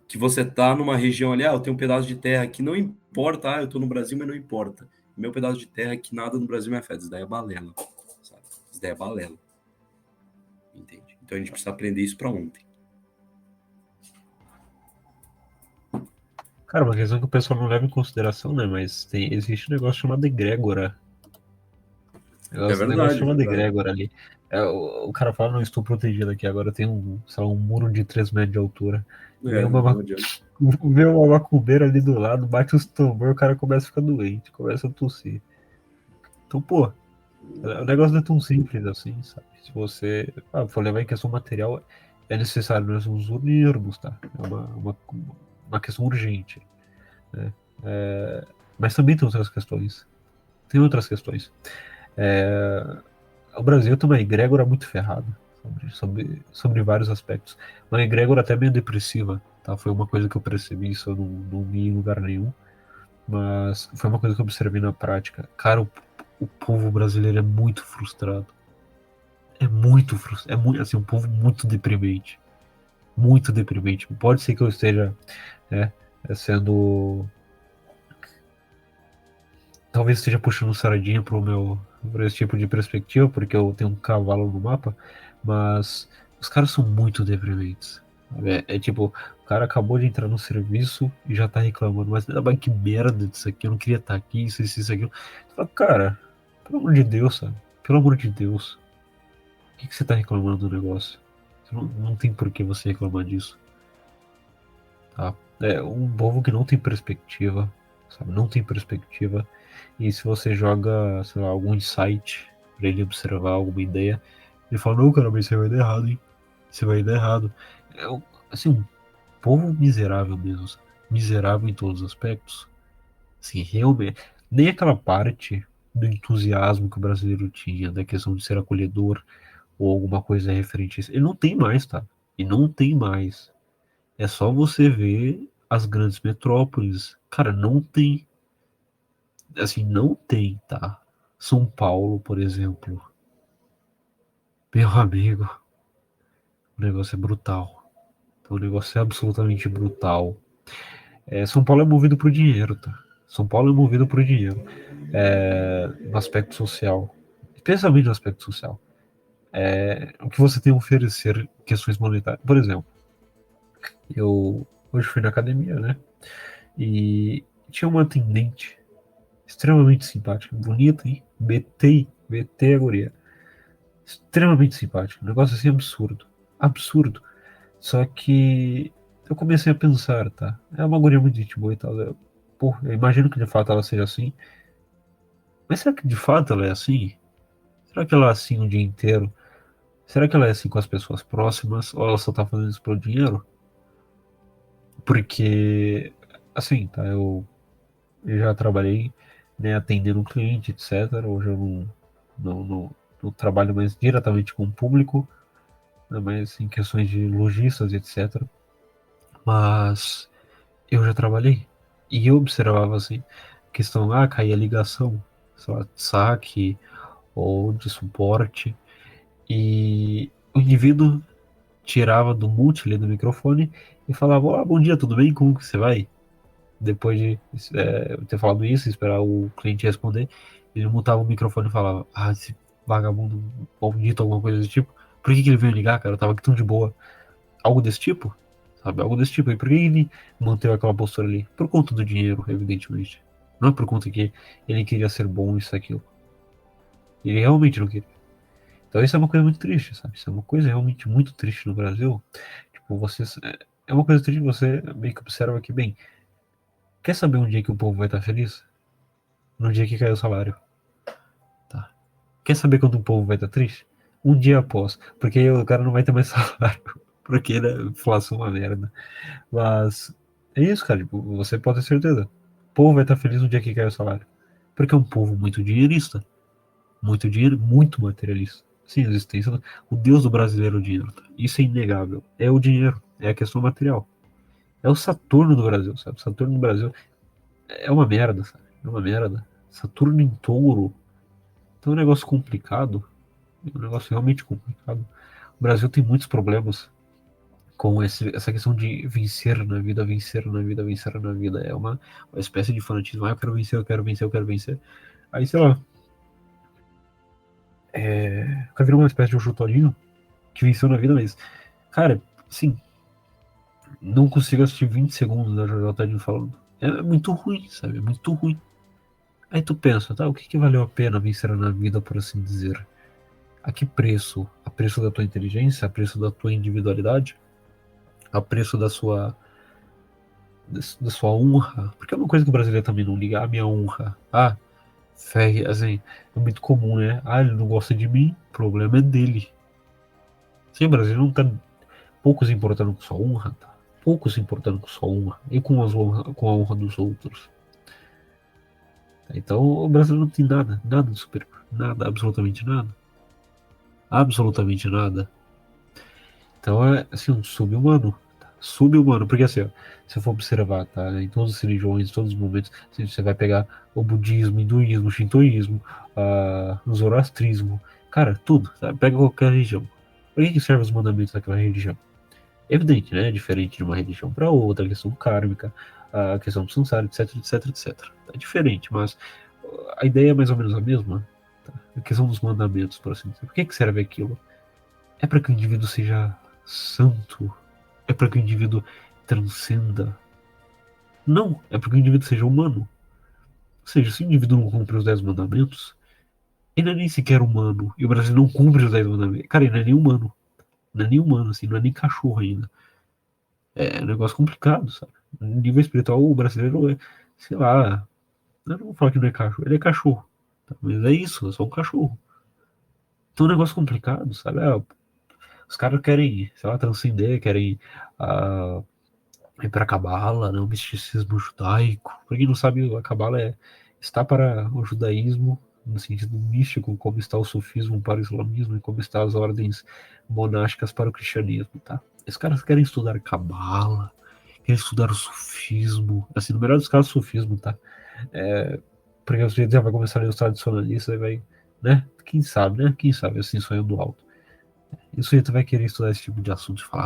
que você tá numa região ali, eu tenho um pedaço de terra que não importa, eu tô no Brasil, mas não importa. Meu pedaço de terra é que nada no Brasil me afeta. Isso daí é balela, sabe? Isso daí é balela. Entende? Então a gente precisa aprender isso para ontem. Cara, uma questão que o pessoal não leva em consideração, né? Mas existe um negócio chamado egrégora. É Negócio verdade, é chamado verdade. egrégora ali. O cara fala, não estou protegido aqui, agora tem um, sei lá, um muro de 3 metros de altura. Vem É, não adianta. vê uma macumbeira ali do lado, bate os tambor, o cara começa a ficar doente, começa a tossir. Então, pô, o negócio não é tão simples assim, sabe? Se você for levar em questão material, é necessário nós nos unirmos, tá? É uma questão urgente, né? Mas também tem outras questões. Tem outras questões. É, o Brasil tem uma egrégora muito ferrada sobre vários aspectos. Uma egrégora até meio depressiva, tá? Foi uma coisa que eu percebi, isso eu não vi em lugar nenhum, mas foi uma coisa que eu observei na prática. Cara, o povo brasileiro é muito frustrado. É muito frustrado. É muito, assim, um povo muito deprimente. Muito deprimente. Pode ser que eu esteja, né, sendo. Talvez esteja puxando sardinha para esse tipo de perspectiva, porque eu tenho um cavalo no mapa, mas os caras são muito deprimentes. Sabe? É tipo, o cara acabou de entrar no serviço e já tá reclamando, mas que merda disso aqui, eu não queria estar aqui, isso, aquilo. Tu fala, cara, pelo amor de Deus, sabe? Pelo amor de Deus, que você tá reclamando do negócio? Não tem por que você reclamar disso, tá? É um povo que não tem perspectiva, sabe? Não tem perspectiva. E se você joga, sei lá, algum insight pra ele observar alguma ideia, ele fala, não, cara, mas você vai dar errado, hein? Você vai dar errado. Assim, um povo miserável mesmo, sabe? Miserável em todos os aspectos. Assim, realmente. Nem aquela parte do entusiasmo que o brasileiro tinha, da questão de ser acolhedor ou alguma coisa referente a isso. Ele não tem mais, tá? E não tem mais. É só você ver as grandes metrópoles. Cara, não tem. Assim, não tem, tá? São Paulo, por exemplo. Meu amigo, o negócio é brutal. O negócio é absolutamente brutal. São Paulo é movido por dinheiro, tá? São Paulo é movido por dinheiro. No aspecto social. Especialmente no aspecto social. O que você tem a oferecer em questões monetárias. Por exemplo, eu hoje fui na academia, né? E tinha uma atendente extremamente simpática, bonita, hein? BT a guria. Extremamente simpática. Um negócio assim absurdo. Absurdo. Só que eu comecei a pensar, tá? É uma guria muito gente boa e tal. Eu imagino que de fato ela seja assim. Mas será que de fato ela é assim? Será que ela é assim o dia inteiro? Será que ela é assim com as pessoas próximas? Ou ela só tá fazendo isso pelo dinheiro? Porque, assim, tá? Eu já trabalhei, né, atendendo um cliente, etc. Hoje eu não, não, não trabalho mais diretamente com o público, né, mas em questões de lojistas, etc. Mas eu já trabalhei e eu observava assim, questão, caía ligação, sei lá, de saque ou de suporte, e o indivíduo tirava do mute ali do microfone e falava, bom dia, tudo bem? Como que você vai? Depois de ter falado isso, esperar o cliente responder, ele mutava o microfone e falava, esse vagabundo maldito, alguma coisa desse tipo. Por que ele veio ligar, cara? Eu tava aqui tão de boa. Algo desse tipo? Sabe? Algo desse tipo. E por que ele manteve aquela postura ali? Por conta do dinheiro, evidentemente. Não é por conta que ele queria ser bom, isso, aquilo. Ele realmente não queria. Então isso é uma coisa muito triste, sabe? Isso é uma coisa realmente muito triste no Brasil. Tipo, é uma coisa triste, você meio que observa que, bem, quer saber um dia que o povo vai estar feliz? No dia que caiu o salário. Tá. Quer saber quando o povo vai estar triste? Um dia após. Porque aí o cara não vai ter mais salário. Porque né, a inflação é uma merda. Mas é isso, cara. Tipo, você pode ter certeza. O povo vai estar feliz no dia que caiu o salário. Porque é um povo muito dinheirista. Muito dinheiro, muito materialista. Sim, a existência. O Deus do brasileiro é o dinheiro. Tá? Isso é inegável. É o dinheiro. É a questão material. É o Saturno do Brasil, sabe? Saturno do Brasil é uma merda, sabe? É uma merda. Saturno em touro. Então é um negócio complicado. É um negócio realmente complicado. O Brasil tem muitos problemas com essa questão de vencer na vida, vencer na vida, vencer na vida. É uma espécie de fanatismo. Eu quero vencer, eu quero vencer, eu quero vencer. Aí, sei lá, o cara virou uma espécie de um chutorinho que venceu na vida, mas, cara, sim, Não consigo assistir 20 segundos da Jojo Todinho falando. É muito ruim, sabe? É muito ruim. Aí tu pensa, tá, o que que valeu a pena vencer na vida, por assim dizer? A que preço? A preço da tua inteligência? A preço da tua individualidade? A preço da sua honra? Porque é uma coisa que o brasileiro também não liga. A minha honra. Ah, fé, assim, é muito comum, né? Ah, ele não gosta de mim, o problema é dele. Sim, o brasileiro não tá pouco se importando com sua honra, tá? Pouco se importando com sua honra e com a honra dos outros. Então o brasileiro não tem nada, nada de superior. Nada, absolutamente nada. Absolutamente nada. Então é assim, um sub-humano. Tá? Sub-humano, porque assim, ó, se eu for observar, tá? Em todas as religiões, em todos os momentos, assim, você vai pegar o budismo, hinduísmo, shintoísmo, o zoroastrismo, cara, tudo, tá? Pega qualquer religião. Para que servem os mandamentos daquela religião? É evidente, né? Diferente de uma religião para outra, a questão kármica, a questão do samsara, etc, etc, etc. É diferente, mas a ideia é mais ou menos a mesma. Tá? A questão dos mandamentos, por assim dizer. Por que serve aquilo? É para que o indivíduo seja santo? É para que o indivíduo transcenda? Não, é para que o indivíduo seja humano. Ou seja, se o indivíduo não cumpre os 10 mandamentos, ele não é nem sequer humano. E o Brasil não cumpre os 10 mandamentos. Cara, ele não é nem humano. Não é nem humano, assim, não é nem cachorro ainda. É um negócio complicado, sabe? No nível espiritual, o brasileiro é, sei lá, eu não vou falar que não é cachorro, ele é cachorro. Tá? Mas é isso, é só um cachorro. Então é um negócio complicado, sabe? Os caras querem, sei lá, transcender, querem ah, ir pra Cabala, né? O misticismo judaico. Pra quem não sabe, a Cabala está para o judaísmo, no sentido místico, como está o sufismo para o islamismo e como está as ordens monásticas para o cristianismo, tá? Os caras querem estudar Cabala, querem estudar o sufismo, assim, no melhor dos casos, sufismo, tá? É, porque você já vai começar a ler os tradicionalistas, aí vai, né? Quem sabe, né? Quem sabe, assim, sonhando alto. Isso aí tu vai querer estudar esse tipo de assunto e falar,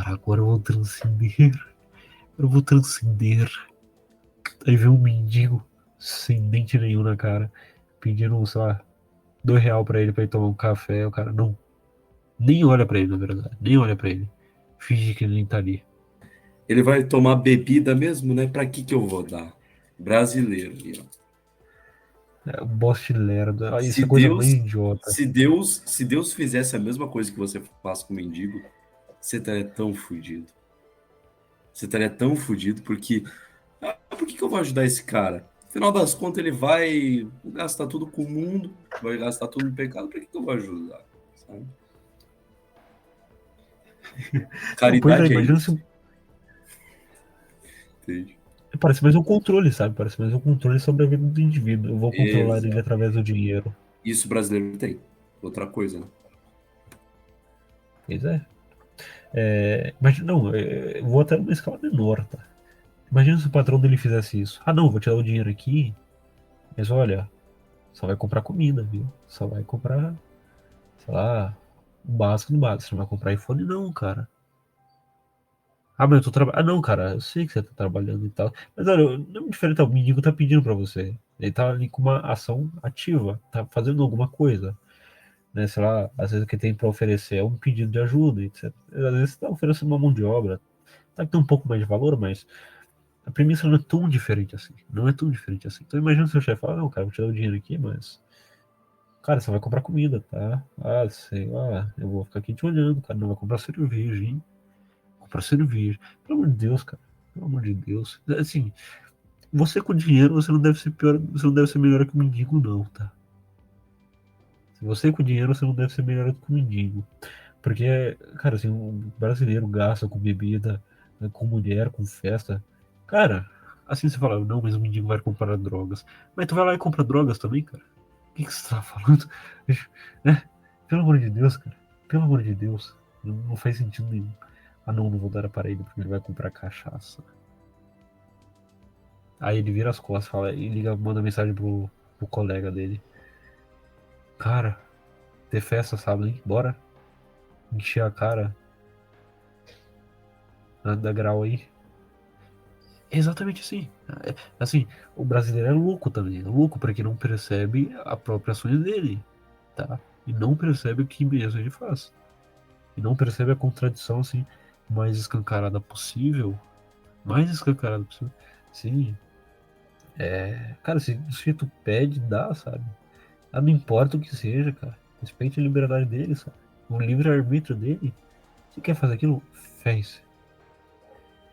agora eu vou transcender. Eu vou transcender. Aí vem um mendigo sem dente nenhum na cara, pedindo, sei lá, R$ 2 pra ele tomar um café. O cara não, nem olha pra ele, na verdade, nem olha pra ele. Finge que ele nem tá ali. Ele vai tomar bebida mesmo, né? Pra que eu vou dar? Brasileiro ali, ó. É, boste lerdo. Ah, Se isso é coisa mais Deus, idiota. se Deus fizesse a mesma coisa que você faz com o mendigo, você estaria tão fudido. Você estaria tão fudido porque por que eu vou ajudar esse cara? Afinal das contas, ele vai gastar tudo com o mundo, vai gastar tudo no pecado, por que eu vou ajudar? Sabe? Não, pois é, Caridade é imagina isso. se. Entende? Parece mais um controle, sabe? Parece mais um controle sobre a vida do indivíduo. Eu vou controlar ele Exato. através do dinheiro. Isso o brasileiro tem. Outra coisa, né? Pois é. Imagina, não, eu vou até numa escala menor, tá? Imagina se o patrão dele fizesse isso. Ah, não, vou te dar o dinheiro aqui, mas olha, só vai comprar comida, viu? Só vai comprar, sei lá, o básico do básico. Você não vai comprar iPhone, não, cara. Ah, mas eu tô trabalhando. Ah, não, cara, eu sei que você tá trabalhando e tal. Mas olha, não é diferente, o mendigo tá pedindo pra você. Ele tá ali com uma ação ativa, tá fazendo alguma coisa, né? Sei lá, às vezes o que tem pra oferecer é um pedido de ajuda, etc. Às vezes você tá oferecendo uma mão de obra, tá que tem um pouco mais de valor, mas a premissa não é tão diferente assim. Não é tão diferente assim. Então imagina o seu chefe falar, não, cara, vou te dar o dinheiro aqui, mas. Cara, você vai comprar comida, tá? Ah, sei lá, eu vou ficar aqui te olhando, cara. Não vai comprar cerveja, hein? Comprar cerveja. Pelo amor de Deus, cara. Pelo amor de Deus. Assim, você com dinheiro, você não deve ser pior, você não deve ser melhor que o mendigo, não, tá? Se você com dinheiro, você não deve ser melhor que o mendigo. Porque, cara, assim, um brasileiro gasta com bebida, né, com mulher, com festa. Cara, assim você fala, não, mas o mendigo vai comprar drogas. Mas tu vai lá e compra drogas também, cara? O que você tá falando? Né? Pelo amor de Deus, cara. Pelo amor de Deus. Não faz sentido nenhum. Ah, não, não vou dar para ele porque ele vai comprar cachaça. Aí ele vira as costas, fala, e liga, manda mensagem pro colega dele. Cara, ter festa sábado, hein? Bora encher a cara, da grau aí. É exatamente assim. Assim, o brasileiro é louco também. É louco porque não percebe a própria ações dele, tá? E não percebe o que mesmo ele faz. E não percebe a contradição, assim. mais escancarada possível. Mais escancarada possível. Sim. Cara, se tu pede, dá, sabe? Ah, não importa o que seja, cara. Respeite a liberdade dele, sabe? O livre-arbítrio dele. Se quer fazer aquilo, fez.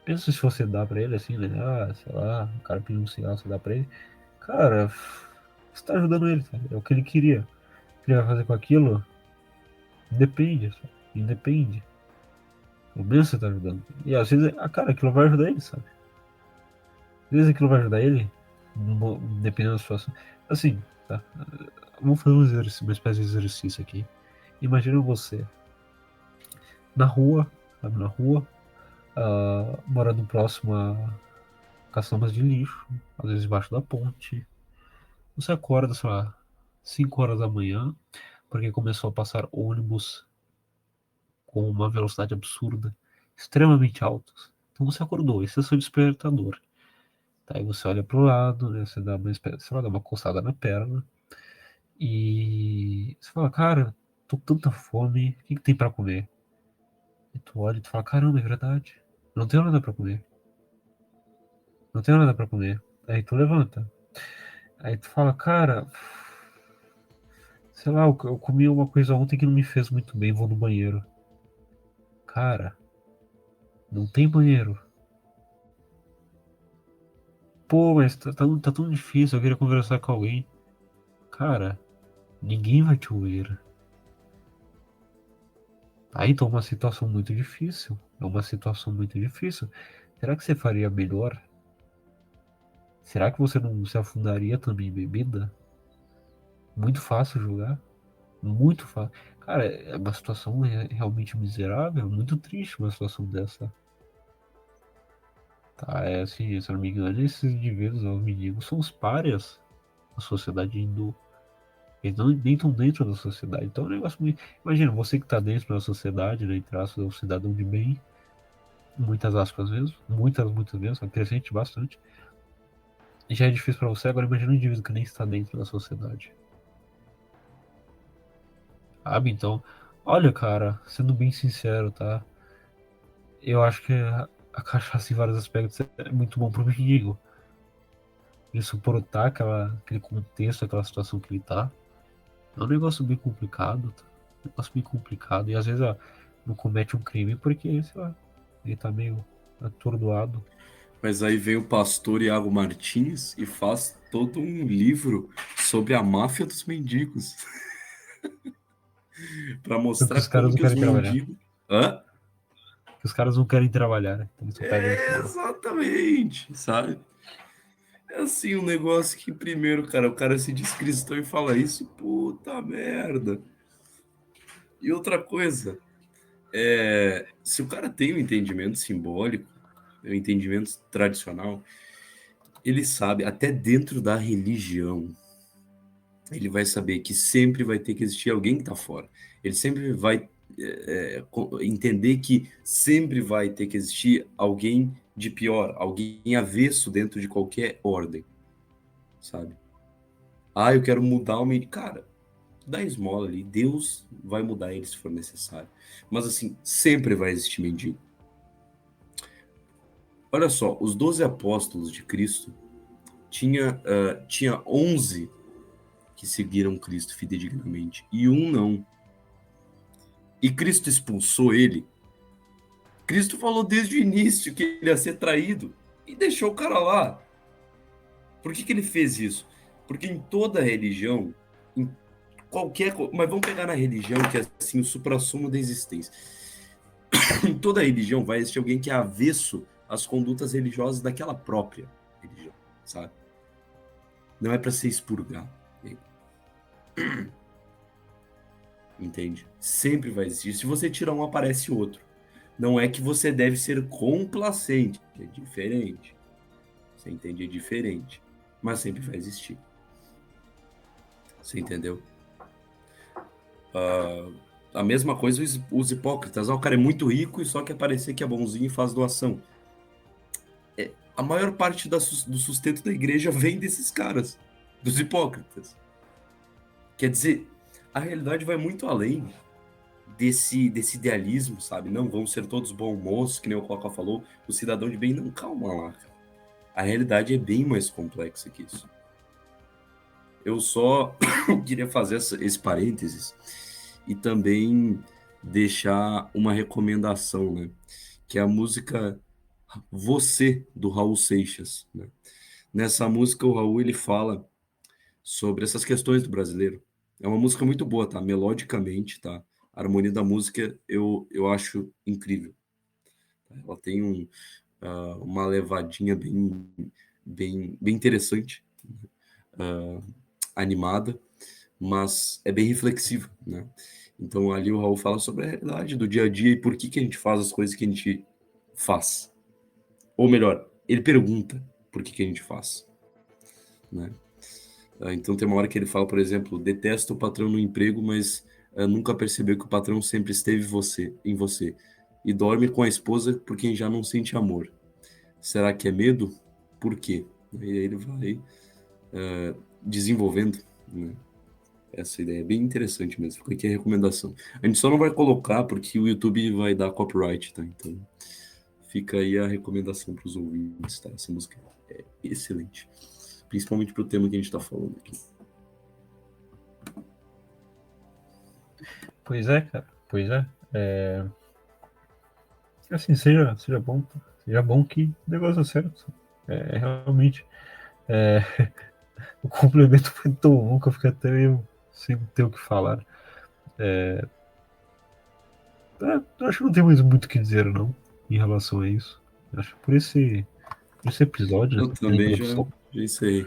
Pensa se você dá pra ele assim, né? Ah, sei lá, o cara pediu um cigarro, você dá pra ele. Cara, você tá ajudando ele, sabe? É o que ele queria. O que ele vai fazer com aquilo, depende, sabe? Independe. O menos você tá ajudando. E às vezes, cara, aquilo vai ajudar ele, sabe? Às vezes aquilo vai ajudar ele, dependendo da situação. Assim, tá? Vamos fazer um exercício, uma espécie de exercício aqui. Imagina você na rua, sabe? Na rua, morando próximo a caçambas de lixo, às vezes embaixo da ponte. Você acorda, sei lá, 5 horas da manhã, porque começou a passar ônibus com uma velocidade absurda, extremamente altas. Então você acordou, esse é o seu despertador. Tá? Aí você olha pro lado, né? Você dá uma, sei lá, dá uma coçada na perna e você fala, cara, tô com tanta fome, o que que tem pra comer? E tu olha e tu fala, caramba, é verdade, não tenho nada pra comer, não tenho nada pra comer. Aí tu levanta, aí tu fala, cara, sei lá, eu comi uma coisa ontem que não me fez muito bem, vou no banheiro. Cara, não tem banheiro. Pô, mas tá tão difícil, eu queria conversar com alguém. Cara, ninguém vai te ouvir. Aí tá uma situação muito difícil. É uma situação muito difícil. Será que você faria melhor? Será que você não se afundaria também em bebida? Muito fácil julgar. Muito fácil. Cara, é uma situação realmente miserável. Muito triste uma situação dessa. Tá, é assim, se eu não me engano, esses indivíduos, os mendigos, são os párias da sociedade hindu. Eles não, nem estão dentro da sociedade. Então é um negócio muito. Imagina, você que está dentro da sociedade, né, entre aspas, é um cidadão de bem, muitas aspas mesmo, muitas mesmo, acrescente bastante. Já é difícil para você, agora imagina um indivíduo que nem está dentro da sociedade. Sabe? Então, olha, cara, sendo bem sincero, tá? Eu acho que a cachaça em vários aspectos é muito bom pro mendigo. Ele suportar aquele contexto, aquela situação que ele tá. É um negócio bem complicado, tá? Um negócio bem complicado. E às vezes, ó, não comete um crime porque, sei lá, ele tá meio atordoado. Mas aí vem o pastor Iago Martins e faz todo um livro sobre a máfia dos mendigos, para Porque mostrar os caras como não que os querem trabalhar. mendigos. Hã? Porque os caras não querem trabalhar, né? Então eles só pegam e fumam. Exatamente, sabe? É assim um negócio que, primeiro, cara, o cara se diz cristão e fala isso, puta merda. E outra coisa, se o cara tem um entendimento simbólico, um entendimento tradicional, ele sabe, até dentro da religião, ele vai saber que sempre vai ter que existir alguém que está fora. Ele sempre vai entender que sempre vai ter que existir alguém de pior, alguém avesso dentro de qualquer ordem, sabe? Ah, eu quero mudar o menino. Cara, dá esmola ali, Deus vai mudar ele se for necessário. Mas assim, sempre vai existir mendigo. Olha só, os 12 apóstolos de Cristo tinha 11 que seguiram Cristo fidedignamente e um não. E Cristo expulsou ele. Cristo falou desde o início que ele ia ser traído e deixou o cara lá. Por que ele fez isso? Porque em toda religião, em mas vamos pegar na religião que é assim o suprassumo da existência. Em toda religião vai existir alguém que é avesso às condutas religiosas daquela própria religião, sabe? Não é para ser expurgado, entende? Sempre vai existir. Se você tirar um, aparece outro. Não é que você deve ser complacente, é diferente. Você entende? É diferente. Mas sempre vai existir. Você entendeu? A mesma coisa os hipócritas. O cara é muito rico e só quer parecer que é bonzinho e faz doação. A maior parte do sustento da igreja vem desses caras, dos hipócritas. Quer dizer, a realidade vai muito além desse idealismo, sabe? Não, vamos ser todos bons moços, que nem o Coca falou, o cidadão de bem. Não, calma lá, cara. A realidade é bem mais complexa que isso. Eu só queria fazer esse parênteses e também deixar uma recomendação, né? Que é a música Você, do Raul Seixas, né? Nessa música, o Raul, ele fala sobre essas questões do brasileiro. É uma música muito boa, tá? Melodicamente, tá? A harmonia da música eu acho incrível. Ela tem uma levadinha bem interessante, animada, mas é bem reflexiva, né? Então ali o Raul fala sobre a realidade do dia a dia e por que a gente faz as coisas que a gente faz. Ou melhor, ele pergunta por que a gente faz, né? Então tem uma hora que ele fala, por exemplo, detesta o patrão no emprego, mas nunca percebeu que o patrão sempre esteve em você. E dorme com a esposa por quem já não sente amor. Será que é medo? Por quê? E aí ele vai desenvolvendo, né, essa ideia. É bem interessante mesmo. Fica aqui a recomendação. A gente só não vai colocar porque o YouTube vai dar copyright, tá? Então fica aí a recomendação para os ouvintes, tá? Essa música é excelente. Principalmente pro tema que a gente tá falando aqui. Pois é, cara. Pois é. Assim, seja bom que o negócio é certo. Realmente. O complemento foi tão bom que eu fiquei até meio sem ter o que falar. Acho que não tem mais muito o que dizer, não, em relação a isso. Acho que por esse episódio, Eu essa pequena também introdução, já isso aí.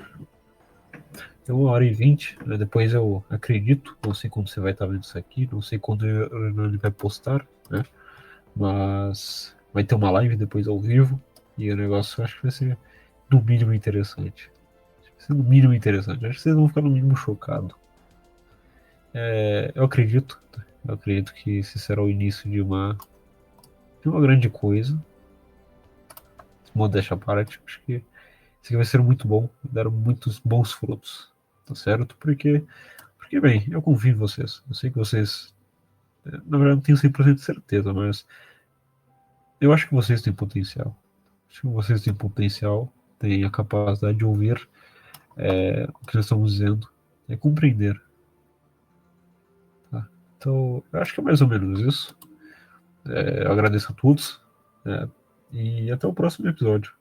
é 1h20, né? Depois eu acredito, não sei quando você vai estar vendo isso aqui, não sei quando ele vai postar, né? Mas vai ter uma live depois ao vivo e o negócio eu acho que vai ser no mínimo interessante. Vai ser no mínimo interessante. Acho que vocês vão ficar no mínimo chocados. Eu acredito que esse será o início de uma grande coisa. Modéstia à parte, acho que isso aqui vai ser muito bom, dar muitos bons frutos, tá certo? Porque bem, eu confio em vocês. Eu sei que vocês, na verdade, não tenho 100% de certeza, mas eu acho que vocês têm potencial. Acho que vocês têm potencial, têm a capacidade de ouvir o que nós estamos dizendo, é compreender. Tá? Então, eu acho que é mais ou menos isso. Eu agradeço a todos, e até o próximo episódio.